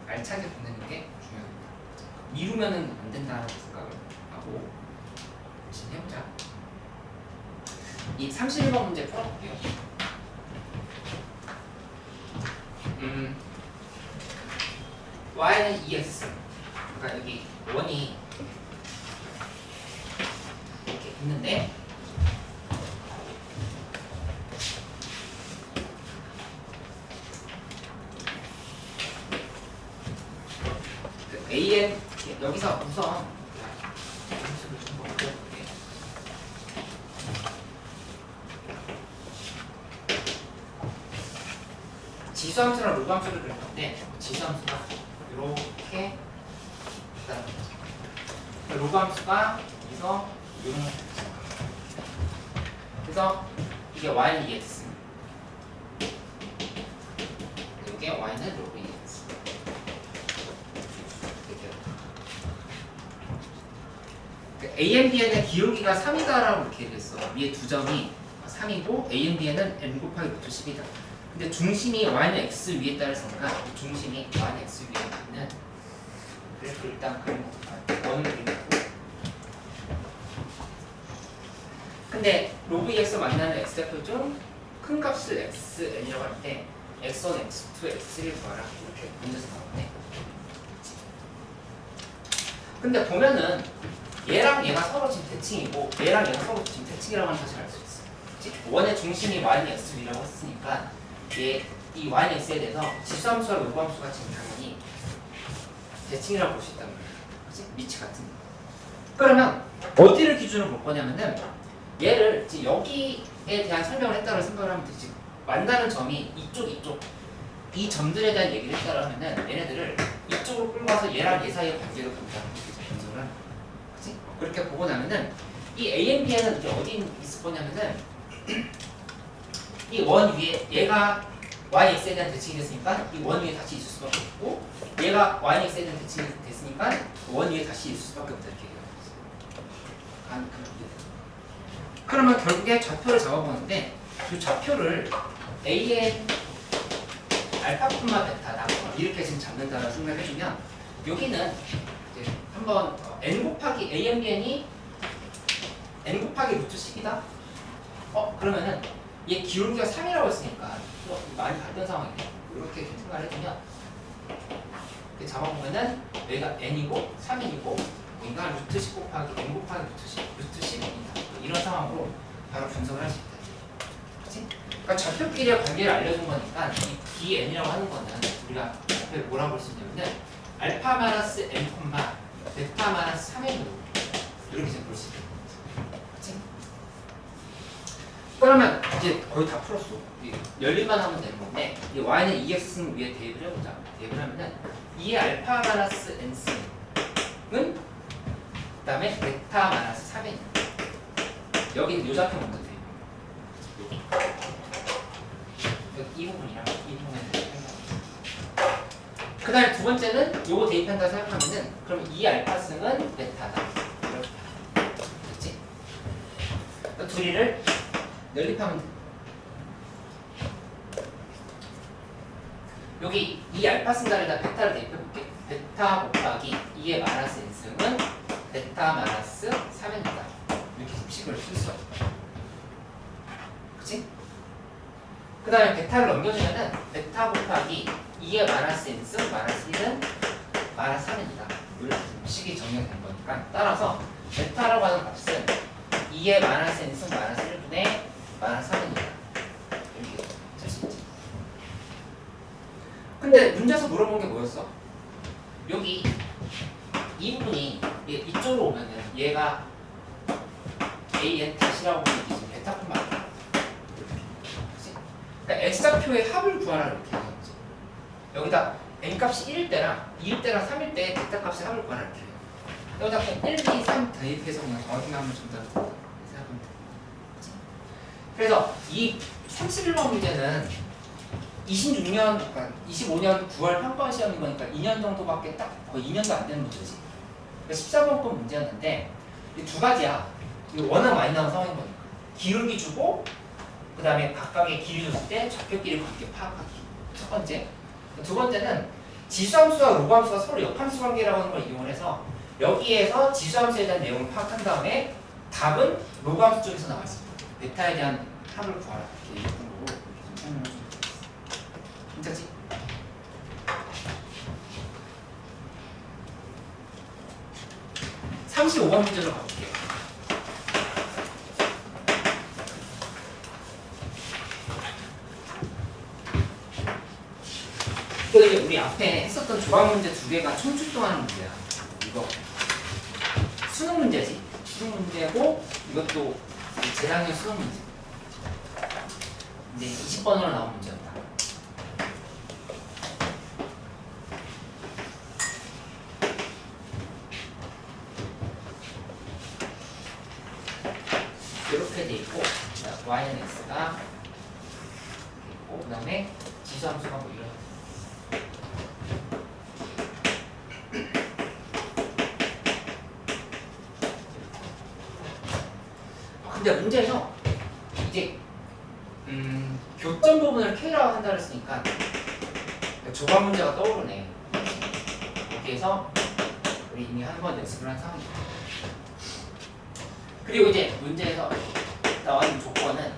알차게 보내는 게 중요합니다. 미루면은 안 된다는 생각을 하고 열심히 해보자. 이 31번 문제 풀어볼게요. y는 2x. 그러니까 여기 원이 이렇게 있는데 그 an 여기서 우선 함수를 좀 넣어볼게. 지수함수랑 로그함수를 그릴 건데 지수함수가 이렇게 있다는 거죠. 로그함수가 여기서 이런 거. 그래서 이게 y는 2x, 이게 y는 로그 2x. 이렇게. a n bn의 기울기가 3이다라고 이렇게 얘기했어. 위에 두 점이 3이고 a n bn은 n 곱하기 루트 10이다. 근데 중심이 y는 x 위에 따라서니까 중심이 y는 x 위에 있는 그래프 일단 그림을 원을 그리고. 근데 로그 2x 만나는 x좌표 중 큰 값을 xn이라고 할 때 x1, x2, x3를 구하라 이렇게 문제에서 나오네. 근데 보면은 얘랑 얘가 서로 지금 대칭이고 얘랑 얘가 서로 지금 대칭이라고 하는 사실을 알 수 있어. 그치? 원의 중심이 y는 x 위라고 했으니까 이 y는 x에 대해서 지수함수와 로그함수가 지금 당연히 대칭이라고 볼 수 있단 말이야. 그치? 위치 같은 거. 그러면 어디를 기준으로 볼 거냐면은 얘를 지금 여기에 대한 설명을 했다고 생각을 하면 되지. 만나는 점이 이쪽 이 점들에 대한 얘기를 했다고 하면은 얘네들을 이쪽으로 끌고 와서 얘랑 얘 사이의 관계를 본다는 거지. 분석을 하는 거지. 그치? 그렇게 보고 나면은 이 ANB에는 이제 어디 있을 거냐면은 이 원 위에 얘가 YX에 대한 대칭이 됐으니까 이 원 위에 다시 있을 수밖에 없고 얘가 YX에 대한 대칭이 됐으니까 원 위에 다시 있을 수밖에 없다 이렇게 얘기하는 거지. 그러면 결국에 좌표를 잡아보는데 이 좌표를 AN 알파 콤마 베타다 이렇게 지금 잡는다라고 생각을 해주면 여기는 이제 한번 n 곱하기 ANBN이 n 곱하기 루트 10이다? 그러면은 얘 기울기가 3이라고 했으니까 많이 같은 상황이에요. 이렇게 생각을 해주면 이렇게 잡아보면은 여기가 n이고 3이고 여기가 루트 10 곱하기 n 곱하기 루트 10입니다. 이런 상황으로 바로 분석을 할 수 있다. 그치? 그러니까 좌표끼리의 관계를 알려준 거니까 이 dn이라고 하는 거는 우리가 좌표를 뭐라고 볼 수 있냐면은 알파 마이너스 n 콤마 베타 마이너스 3n으로 이렇게 볼 수 있는 거지. 그치? 그러면 이제 거의 다 풀었어. 열림만 하면 되는 건데 이 y는 2x 위에 대입을 해보자. 대입을 하면은 2의 알파 마이너스 n승은 그 다음에 베타 마이너스 3n 여기는 요 좌표 먼저 대입. 여기 이 부분이랑 이 부분에 그 다음에 두 번째는 요거 대입한다 생각하면은 그럼 2 알파승은 베타다. 이렇게 됐지? 둘이를 연립하면 돼. 여기 2 알파승 자리에다 베타를 대입해볼게. 베타 곱하기 2의 마이너스 n승은 베타 마이너스 3n이다. 이렇게 식을 쓸 수가 있다. 그치? 그 다음에 베타를 넘겨주면은 베타 곱하기 2의 마이너스 n승 마이너스 1은 마이너스 3n이다. 이렇게 식이 정리된 거니까 따라서 베타라고 하는 값은 2의 마이너스 n승 마이너스 1분의 마이너스 3n이다. 이렇게 쓸 수 있지. 근데 문제에서 물어본 게 뭐였어? 여기 이 부분이 이쪽으로 오면은 얘가 AN 다시라고 하는 게 지금 베타 콤마 그러니까 x좌표의 합을 구하라 이렇게 얘기하는 거지. 여기다 n 값이 1일 때랑 2일 때랑 3일 때 베타 값의 합을 구하라 이렇게 여기다 그냥 1, 2, 3 대입해서 그냥 정확히만 하면 정답이 된다. 생각하면 돼. 그치? 그래서 이 31번 문제는 26년, 그러니까 25년 9월 평가 시험인 거니까 2년 정도밖에 딱 거의 2년도 안 되는 문제지. 13번권 문제였는데 이 두 가지야. 이거 워낙 많이 나온 상황인 거니까. 기울기 주고 그 다음에 각각의 길이 줬을 때 좌표끼리 관계 파악하기. 첫 번째. 두 번째는 지수함수와 로그함수가 서로 역함수 관계라고 하는 걸 이용해서 여기에서 지수함수에 대한 내용을 파악한 다음에 답은 로그함수 쪽에서 나왔습니다. 베타에 대한 합을 구하라. 이렇게 얘기했던 거고 좀 설명을 좀 드리겠습니다. 괜찮지? (35번) 문제로 가볼게요. 이거 이제 우리 앞에 했었던 조각 문제 두 개가 총출동하는 문제야. 이거 수능 문제지. 수능 문제고 이것도 재작년 수능 문제. 이제 20번으로 나온 문제였다. 이렇게 돼 있고, y는 x가 있고, 그 다음에 지수함수가 뭐 이런. 근데 문제에서 이제 교점 부분을 K라고 한다 그랬으니까 조각 문제가 떠오르네. 여기에서 우리 이미 한 번 연습을 한 상황이다. 그리고 이제 문제에서 나와 있는 조건은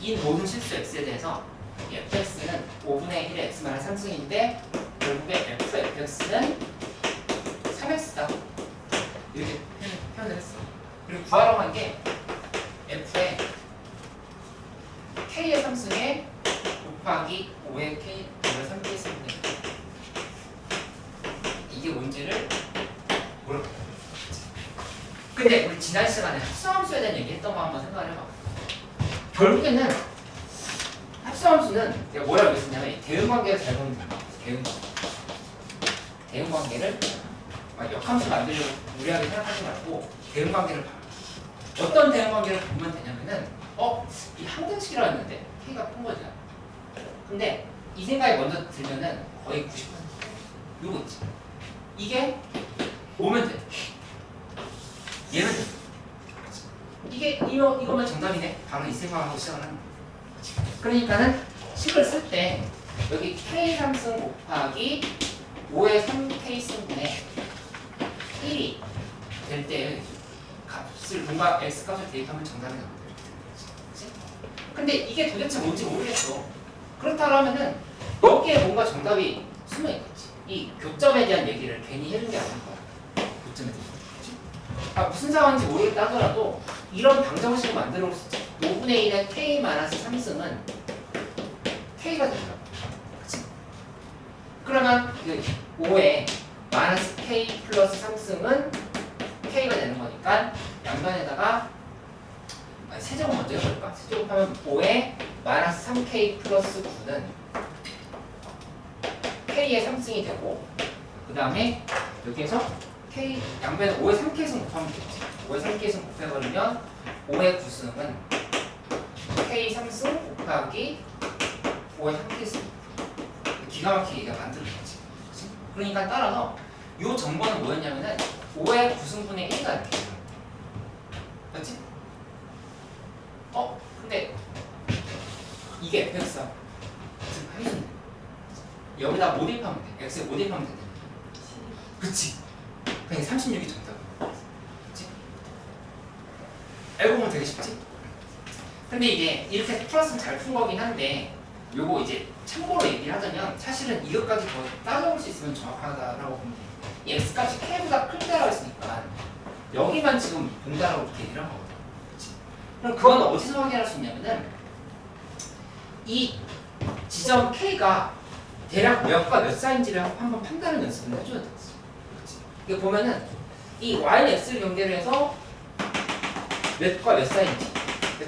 이 모든 실수 x에 대해서 fx는 5분의 1의 x만의 상승인데 결국에 fx는 3x다. 이렇게 표현을 했어. 그리고 구하라고 한 게 f의 k의 상승에 곱하기 5의 k 를 3개 쓰면 돼. 이게 뭔지를 모르겠어. 근데 우리 지난 시간에 합성함수에 대한 얘기했던 거 한번 생각을 해봐. 결국에는 합성함수는 내가 뭐라고 했었냐면 대응관계를 잘 보면 된다. 대응관계를 막 역함수 만들려고 무리하게 생각하지 말고 대응관계를 봐. 어떤 대응관계를 보면 되냐면은 이 항등식이라고 했는데 K가 큰 거잖아. 근데 이 생각이 먼저 들면은 거의 90% 요거 있지. 이게 오면 돼. 얘는 돼. 이거면 정답이네. 바로 이 생각하고 시작을 하는 거야. 그러니까는 식을 쓸 때 여기 K 상승 곱하기 5의 3K 승분의 1이 될 때 값을 뭔가 x 값을 대입하면 정답이 나온다. 근데 이게 도대체 뭔지 모르겠어. 그렇다면은 여기에 뭔가 정답이 숨어 있겠지. 이 교점에 대한 얘기를 괜히 해준 게 아닐 거야. 교점에 대한. 무슨 상황인지 모르겠다 하더라도 이런 방정식을 만들어 볼 수 있지. 5분의 1의 k-3승은 k가 된다. 그치? 그러면 5의 마이너스 k 플러스 3승은 k가 되는 거니까 양변에다가 세제곱 먼저 해볼까? 세제곱하면 5의 마이너스 3k 플러스 9는 k의 3승이 되고 그 다음에 여기에서 k 양변에 5의 3k승 곱하면 되겠지. 5의 3k승 곱해버리면 5의 9승은 k 3승 곱하기 5의 3k승. 기가 막히게 만드는 거지. 그치? 그러니까 따라서 이 정보는 뭐였냐면은 5의 9승분의 1가 이렇게 돼요. 맞지? 근데 이게 fx야. 지금 여기다 모집하면 돼. x에 모집하면 돼. 그치? 그냥 36이 정답이야. 그치? 알고 보면 되게 쉽지? 근데 이제 이렇게 풀었으면 잘 푼 거긴 한데 요거 이제 참고로 얘기를 하자면 사실은 이것까지 더 따져볼 수 있으면 정확하다라고 보면 돼. 이 x값이 k보다 클 때라고 했으니까 여기만 지금 본다라고 이렇게 얘기를 한 거거든. 그치? 그럼 그건 어디서 확인할 수 있냐면은 이 지점 k가 대략 몇과 몇 사이인지를 한번 판단을 연습을 해줘야 되겠지. 그치? 이거 보면은 이 y는 x를 경계로 해서 몇과 몇 사이인지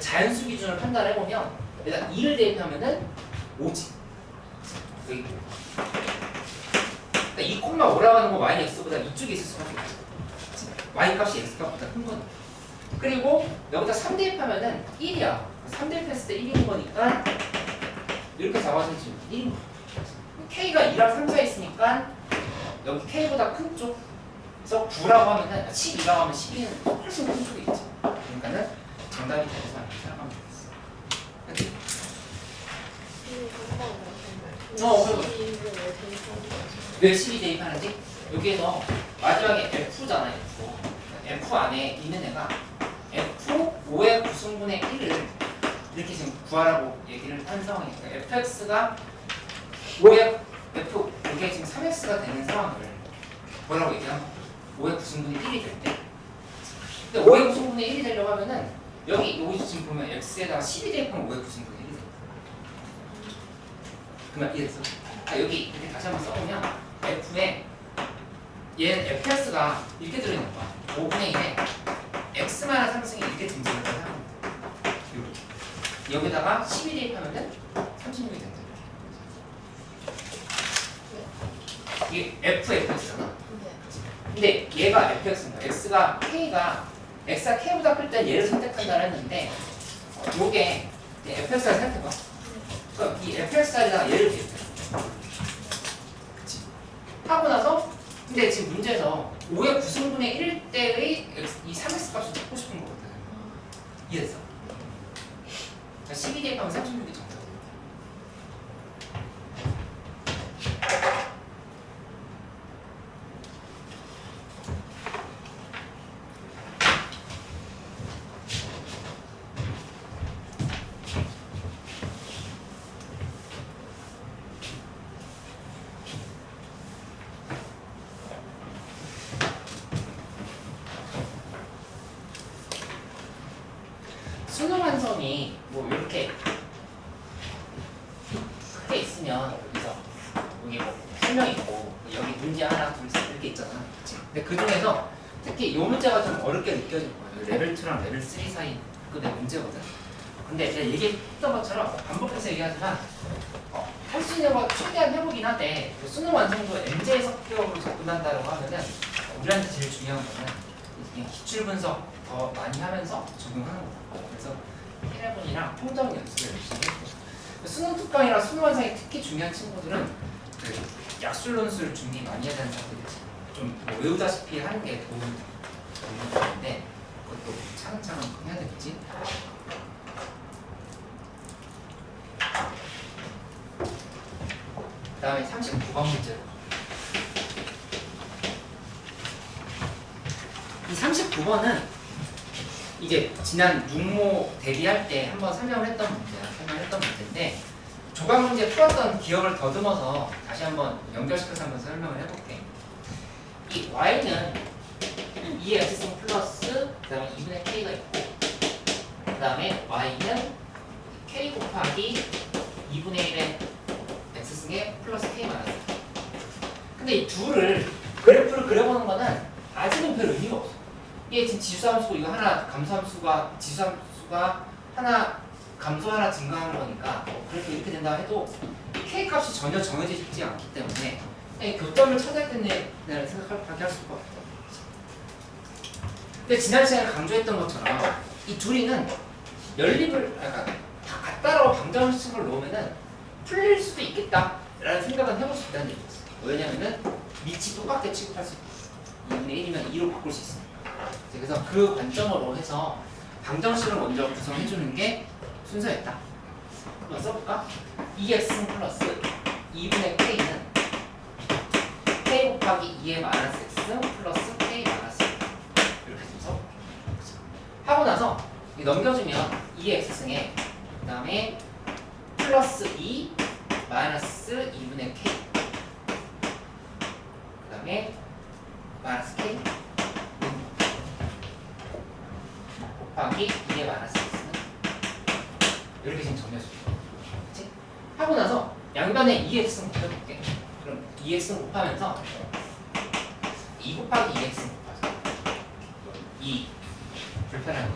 자연수 기준을 판단해보면 일단 2를 대입하면은 5지. 여기 그러니까 2,5라고 하는 거 y는 x보다 이쪽에 있을 수밖에 없어. y 값이 x 값보다 큰 거니까. 그리고 여기다 3 대입하면은 1이야. 3 대입했을 때 1인 거니까 이렇게 잡아서 지금 1인 거야. k가 2랑 3, 4에 있으니까 여기 k보다 큰 쪽. 그래서 9라고 하면은 12라고 하면 12는 훨씬 큰 쪽에 있죠. 그러니까는 정답이 돼서 이렇게 생각하면 되겠어. 그치? 왜 12 대입하는지? 여기에서 마지막에 F잖아, F. F 안에 있는 애가 F5의 구승분의 1을 이렇게 지금 구하라고 얘기를 한 상황이니까 fx가 5의 F, 이게 지금 3x가 되는 상황을 뭐라고 얘기하면 5의 구승분의 1이 될 때. 근데 5의 구승분의 1이 되려고 하면은 여기 지금 보면 x에다가 12 대입하면 5의 구승분의 1이 돼. 그러면 이랬어. 여기 이렇게 다시 한번 써보면 f에 얘는 fx가 이렇게 들어있는 거야. 5분의 1에 x만 3승이 이렇게 등장을 하는 거야. 이렇게. 여기다가 12 대입하면은 36이 된다. 이게 fx잖아. 근데 얘가 fx인 거야. x가 k가 x가 k보다 클 때 얘를 선택한다 했는데 요게 fx를 생각해봐. 그럼 이 fx에다가 얘를 대입해. 그치? 하고 나서 근데 지금 문제에서 5의 구승분의 1 때의 이 3x 값을 찾고 싶은 거거든. 이해됐어? 12 대입하면 36이 정답. 수능 완성이 뭐 이렇게 크게 있으면 여기서 여기 뭐 설명 있고 여기 문제 하나 둘 셋 이렇게 있잖아. 그치? 근데 그 중에서 특히 이 문제가 좀 어렵게 느껴질 거예요. 레벨 2랑 레벨 3 사이 급의 문제거든. 근데 제가 얘기했던 것처럼 반복해서 얘기하지만 할 수 있는 거 최대한 해보긴 한데 수능 완성도 MJ 성격으로 접근한다고 하면은 우리한테 제일 중요한 거는 그냥 기출 분석 더 많이 하면서 적용하는 거다. 그래서 1회분이랑 통정 연습을 열심히 했고 수능 특강이랑 수능 완성이 특히 중요한 친구들은 그 약술론술 준비 많이 해야 되는 사람들이지. 좀뭐 외우다시피 하는 게 도움이 되는데 그것도 차근차근 해야 되겠지. 그 다음에 39번 문제로. 이 39번은 이제 지난 육모 대비할 때 한번 설명했던 문제인데 조각 문제 풀었던 기억을 더듬어서 다시 한번 연결시켜서 한번 설명을 해볼게. 이 y는 2의 x승 플러스 그 다음에 2분의 k가 있고 그 다음에 y는 k 곱하기 2분의 1의 x승에 플러스 k 마이너스. 근데 이 둘을 그래프를 그려보는 거는 아직은 별 의미가 없어. 이게 지금 지수함수고 이거 하나 감소함수가 지수함수가 하나 감소 하나 증가하는 거니까 그래프 이렇게 된다 해도 k 값이 전혀 정해져 있지 않기 때문에 그냥 교점을 찾아야 된다는 생각하게 할 수가 없어. 근데 지난 시간에 강조했던 것처럼 이 둘이는 연립을 다 같다라고 방정식을 놓으면은 풀릴 수도 있겠다라는 생각은 해볼 수 있다는 얘기였어. 왜냐면은 밑이 똑같게 취급할 수 있어. 2분의 1이면 2로 바꿀 수 있으니까. 그래서 그 관점으로 해서 방정식을 먼저 구성해주는 게 순서였다. 한번 써볼까? 2x 플러스 2분의 k는 k 곱하기 2의 마이너스 x 플러스 k 마이너스 이렇게 좀 써볼게. 하고 나서 넘겨주면 2x승에 그 다음에 플러스 2 마이너스 2분의 k 그 다음에 마이너스 k 곱하기 2의 마이너스 x는 이렇게 지금 정리해줄게요. 그치? 하고 나서 양변에 2x는 곱해볼게. 그럼 2x는 곱하면서 2 곱하기 2x는 곱하자. 2 불편한 거.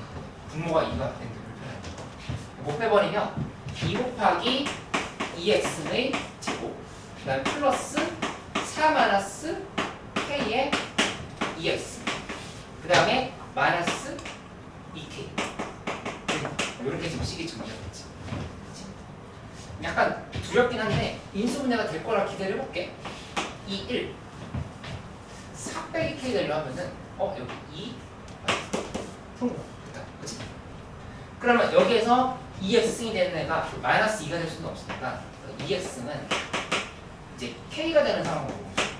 분모가 2가 되는 게 불편한 거. 곱해버리면 2 곱하기 2x의 제곱 그 다음에 플러스 4 마이너스 k의 2x 그 그 다음에 마이너스 2k. 이렇게 지금 식이 정리가 됐지. 그치? 약간 두렵긴 한데 인수분해가 될 거라 기대를 해볼게. 2, 1. 4 빼기 k 되려 하면은 여기 2 성공. 됐다. 그치? 그러면 여기에서 2x승이 되는 애가 마이너스 2가 될 수는 없으니까 2x는 이제 k가 되는 상황으로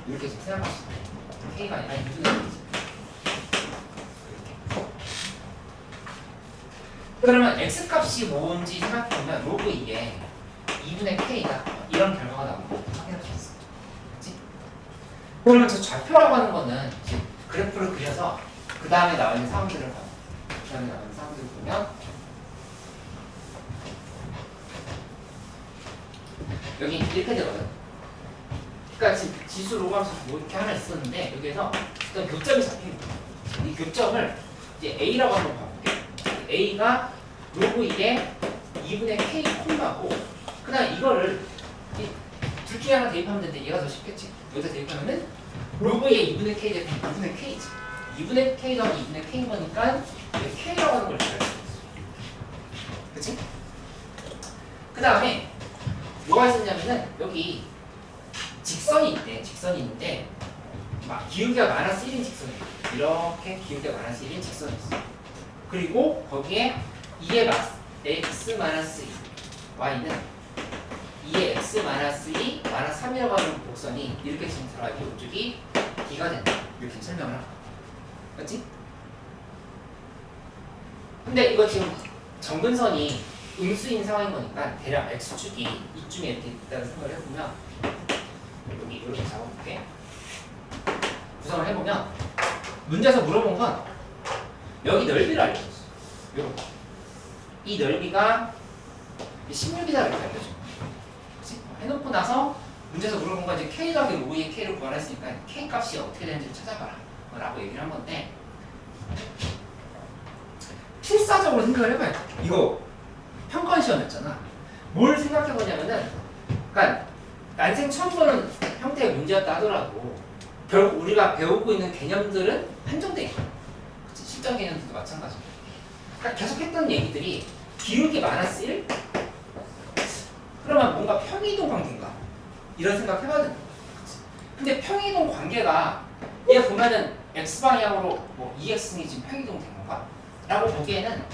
이렇게 지금 생각할 수 있어요. k가 아니라 2분의 1이지. 그러면 x값이 뭔지 생각해보면 로그 2에 2분의 k다 이런 결과가 나오는 거 확인할 수 있어. 그치? 그러면 저 좌표라고 하는 거는 이제 그래프를 그려서 그 다음에 나와 있는 사항들을 봐요. 그 다음에 나와 있는 사항들을 보면 여기 이렇게 되거든. 그러니까 지금 지수 로그하면서 뭐 이렇게 하나 있었는데 여기에서 어떤 교점이 잡힌 거야. 이 교점을 이제 A라고 한번 봐볼게. A가 로그 2에 2분의 K 콤마고 그 다음에 이거를 둘 중에 하나 대입하면 되는데 얘가 더 쉽겠지. 여기다 대입하면은 로그 2에 2분의 K 대입하면 2분의 K지. 2분의 K 더하기 2분의 K인 거니까 K라고 하는 걸 잘 수 있어. 그치? 그 다음에 뭐가 있었냐면은 여기 직선이 있대. 직선이 있는데 막 기울기가 마이너스 1인 직선이 있어. 이렇게 기울기가 마이너스 1인 직선이 있어. 그리고 거기에 2의 x 마이너스 2 y는 2의 x 마이너스 2 마이너스 3이라고 하는 곡선이 이렇게 지금 들어가기 이쪽이 b가 된다. 이렇게 설명을 하고. 맞지? 근데 이거 지금 정근선이 음수인 상황인 거니까 대략 x축이 이쯤에 이렇게 있다는 생각을 해보면 여기 이렇게 잡아볼게. 구성을 해보면 문제에서 물어본 건 여기 넓이를 알려줬어. 요거. 이 넓이가 16이다 이렇게 알려줘. 그치? 해놓고 나서 문제에서 물어본 건 이제 k 더하기 로그 2의 k를 구하랬으니까 k 값이 어떻게 되는지 찾아봐라 라고 얘기를 한 건데 필사적으로 생각을 해봐야 돼. 이거 평가원 시험이었잖아. 뭘 생각해보냐면은 그러니까 난생 처음 보는 형태의 문제였다 하더라도 결국 우리가 배우고 있는 개념들은 한정돼 있거든. 그치? 실전 개념들도 마찬가지고. 그러니까 계속 했던 얘기들이 기울기 마이너스 1? 그러면 뭔가 평이동 관계인가? 이런 생각 해봐야 된다. 그치? 근데 평이동 관계가 얘 보면은 x방향으로 뭐 2x승이 지금 평이동 된 건가? 라고 보기에는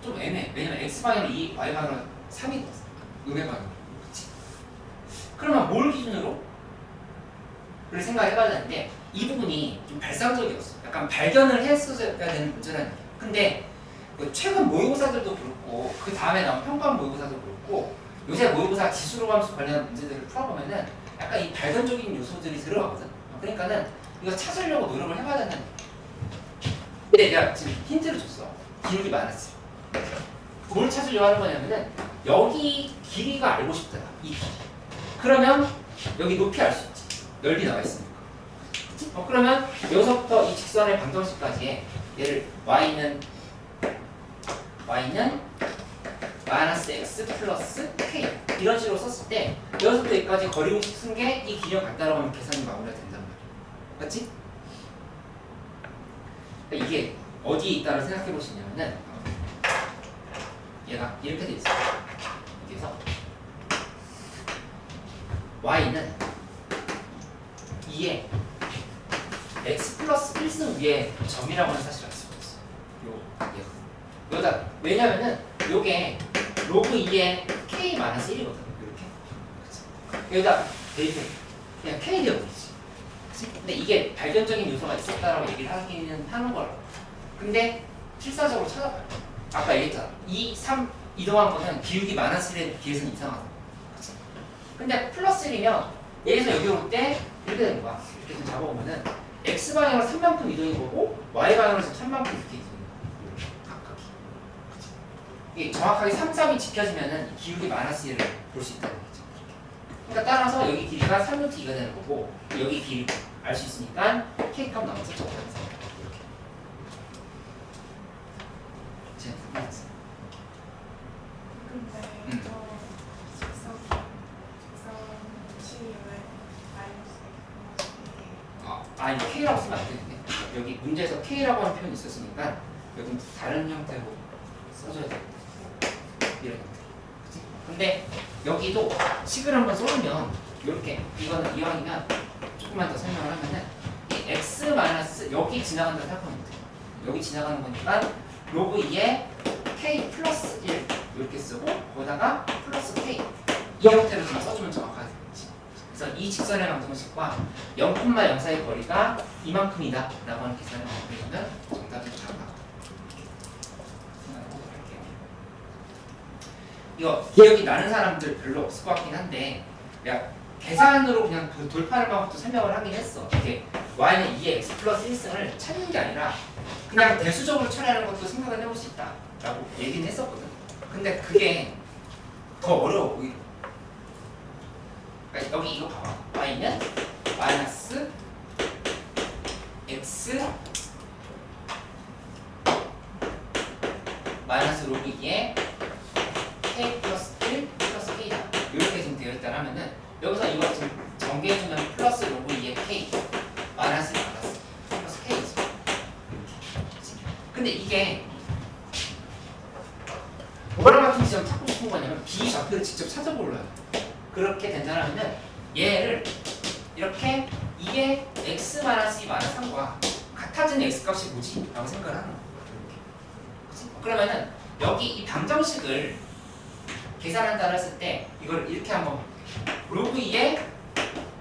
좀 애매해. 왜냐면 x방향으로 2, y방향으로 3이 됐어. 음해방향으로. 그치? 그러면 뭘 기준으로? 를 생각해봐야 되는데 이 부분이 좀 발상적이었어. 약간 발견을 했어야 되는 문제라는 얘기야. 근데 최근 모의고사들도 그렇고 그 다음에 나온 평가원 모의고사도 그렇고 요새 모의고사 지수로 감수 관련한 문제들을 풀어보면은 약간 이 발견적인 요소들이 들어가거든. 그러니까는 이거 찾으려고 노력을 해봐야 된다는 얘기야. 근데 내가 지금 힌트를 줬어. 기울기 마이너스. 뭘 찾으려고 하는 거냐면은 여기 길이가 알고 싶다. 이 길이. 그러면 여기 높이 알 수 있지. 넓이 나와 있으니까. 그러면 여기서부터 이 직선의 방정식까지의 얘를 y는 마이너스 x 플러스 k 이런 식으로 썼을 때 여기서부터 여기까지 거리 공식 쓴 게 이 기억 간다라고 하면 계산이 마무리가 된단 말이야. 맞지? 그러니까 이게 어디에 있다를 생각해 보시냐면은 얘가 이렇게 돼 있어요. 그래서 y는 2에 x 플러스 1승 위에 점이라고 하는 사실을 알 수가 있어. 얘가. 여기다 왜냐면은 요게 로그 2에 k 마이너스 1이거든. 이렇게. 그치? 여기다 대입해. 그냥 k 되어버리지. 근데 이게 발견적인 요소가 있었다라고 얘기를 하기는 하는 거라고. 근데 실사적으로 찾아봐요. 아까 얘기했잖아. 2, 3 이동한 거는 기울기 마이너스 1에 비해서는 이상하다. 그치? 근데 플러스 1이면 여기서 여기 올 때 이렇게 되는 거야. 이렇게 좀 잡아보면은 x방향으로 3만큼 이동인 거고 y방향으로 3만큼 이렇게 이동인 거야. 각각이. 그치? 이게 정확하게 3, 3이 지켜지면은 기울기 마이너스 1을 볼 수 있다는 거죠. 그러니까 따라서 여기 길이가 3루트 2가 되는 거고 여기 길이 알 수 있으니까 k값 나와서 적다는 생각. 이렇게. 제가 끝났어. 근데 저 직선 치유에 마이너스 이거 k라고 쓰면 안 되는데. 여기 문제에서 K라고 하는 표현이 있었으니까 여기 다른 형태로 써줘야 되겠다. 이런 형태. 그치? 근데 여기도 식을 한번 써보면 이렇게 이거는 이왕이면 조금만 더 설명을 하면은 이 x 마이너스 여기 지나간다 생각하면 돼. 여기 지나가는 거니까 로그 2에 k 플러스 1 이렇게 쓰고 거기다가 플러스 k 이 형태로 좀 써주면 정확하겠지. 그래서 이 직선의 방정식과 0,0 사이 거리가 이만큼이다 라고 하는 계산을 만들면 정답이 다 나와. 생각해보도록 할게요. 이거 기억이 나는 사람들 별로 없을 것 같긴 한데 야 계산으로 그냥 돌파하는 방법도 설명을 하긴 했어. 이게 y는 2의 x 플러스 1승을 찾는 게 아니라 그냥 대수적으로 처리하는 것도 생각을 해볼 수 있다 라고 얘기는 했었거든. 근데 그게 더 어려워 보이고, 그러니까 여기 이거 봐봐. y는 마이너스 x 마이너스 로그 2에 k 플러스 1 플러스 k다 이렇게 지금 되어 있다 하면은 여기서 이거 지금 전개해주면 플러스 로그 2에 k 마이너스 플러스 k지. 근데 이게 뭐랑 같은 지점 찾고 싶은 거냐면 비좌표를 직접 찾아보려요. 그렇게 된다면 얘를 이렇게 이게 x 마이너스 2 마이너스 3과 같아지는 x 값이 뭐지? 라고 생각을 하는 거야. 그치? 그러면은 여기 이 방정식을 계산한다 했을 때 이걸 이렇게 한번 볼게요. 로그 2의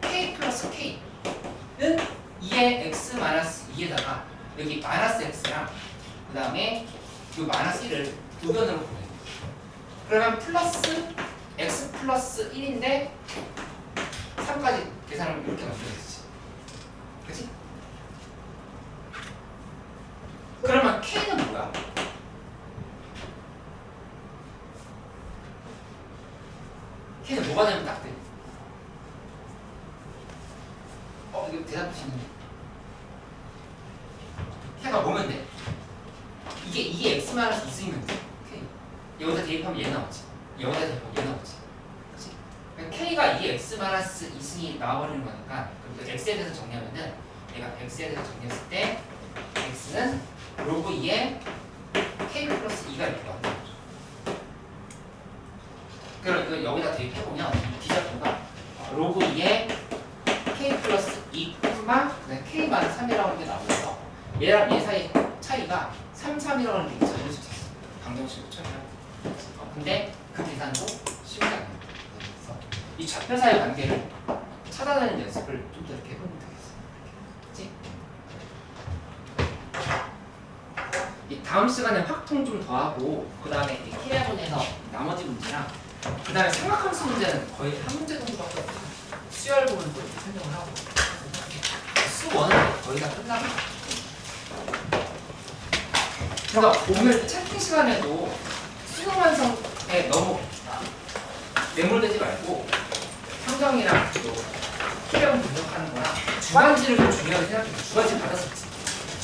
k 플러스 k는 2의 x 마이너스 2에다가 여기 마이너스 x랑 그 다음에 이 마이너스 1을 우변으로 보내요. 그러면 플러스 x 플러스 1인데 3까지 계산을 이렇게 만들어야지. 그치? 그러면 k는 뭐야? k는 뭐가 되면 딱 돼? 이거 대답 주시는 k가 뭐면 돼? 이게 x 마이너스 2승이면 돼. k. 여기다 대입하면 얘 나오지. 여기다 대입하면 얘 나오지. 그치? 그러니까 k가 2x 마이너스 2승이 나와버리는 거니까 그럼 x에 대해서 정리하면은 얘가 x에 대해서 정리했을 때 x는 로그 2에 k 플러스 2가 이렇게 나온다. 그럼 이거 여기다 대입해보면 디자표가 로그 2에 k 플러스 2, 그다음에 k 마이너스 3이라고 하는 게 나오면서 얘랑 얘 사이 차이가 3, 3이라고 하는 게 찾을 수 있어. 방정식으로 처리하고. 근데 그 계산도 쉽지 않아요. 그래서 이 좌표 사이 관계를 찾아내는 연습을 좀 더 이렇게 해보면 되겠어. 그치? 이 다음 시간에 확통 좀 더하고 그 다음에 K해본에서 나머지 문제랑 그 다음에 삼각함수 문제는 거의 한 문제 정도밖에 없어. 수열 부분도 이렇게 설명을 하고 수1은 거의 다 끝나고. 그래서 오늘 채팅 시간에도 수능 완성에 너무 매몰되지 말고 상정이랑 K해본 분석하는 거랑 주관지를 좀 중요하게 생각해. 주관지 받았었지.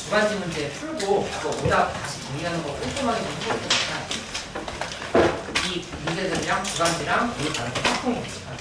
주관지 문제 풀고 그거 오답 다시 정리하는 거 꼼꼼하게 좀 해볼 테니까 이 문제들이랑 주관지랑 그리고 다른 확통 연습하고.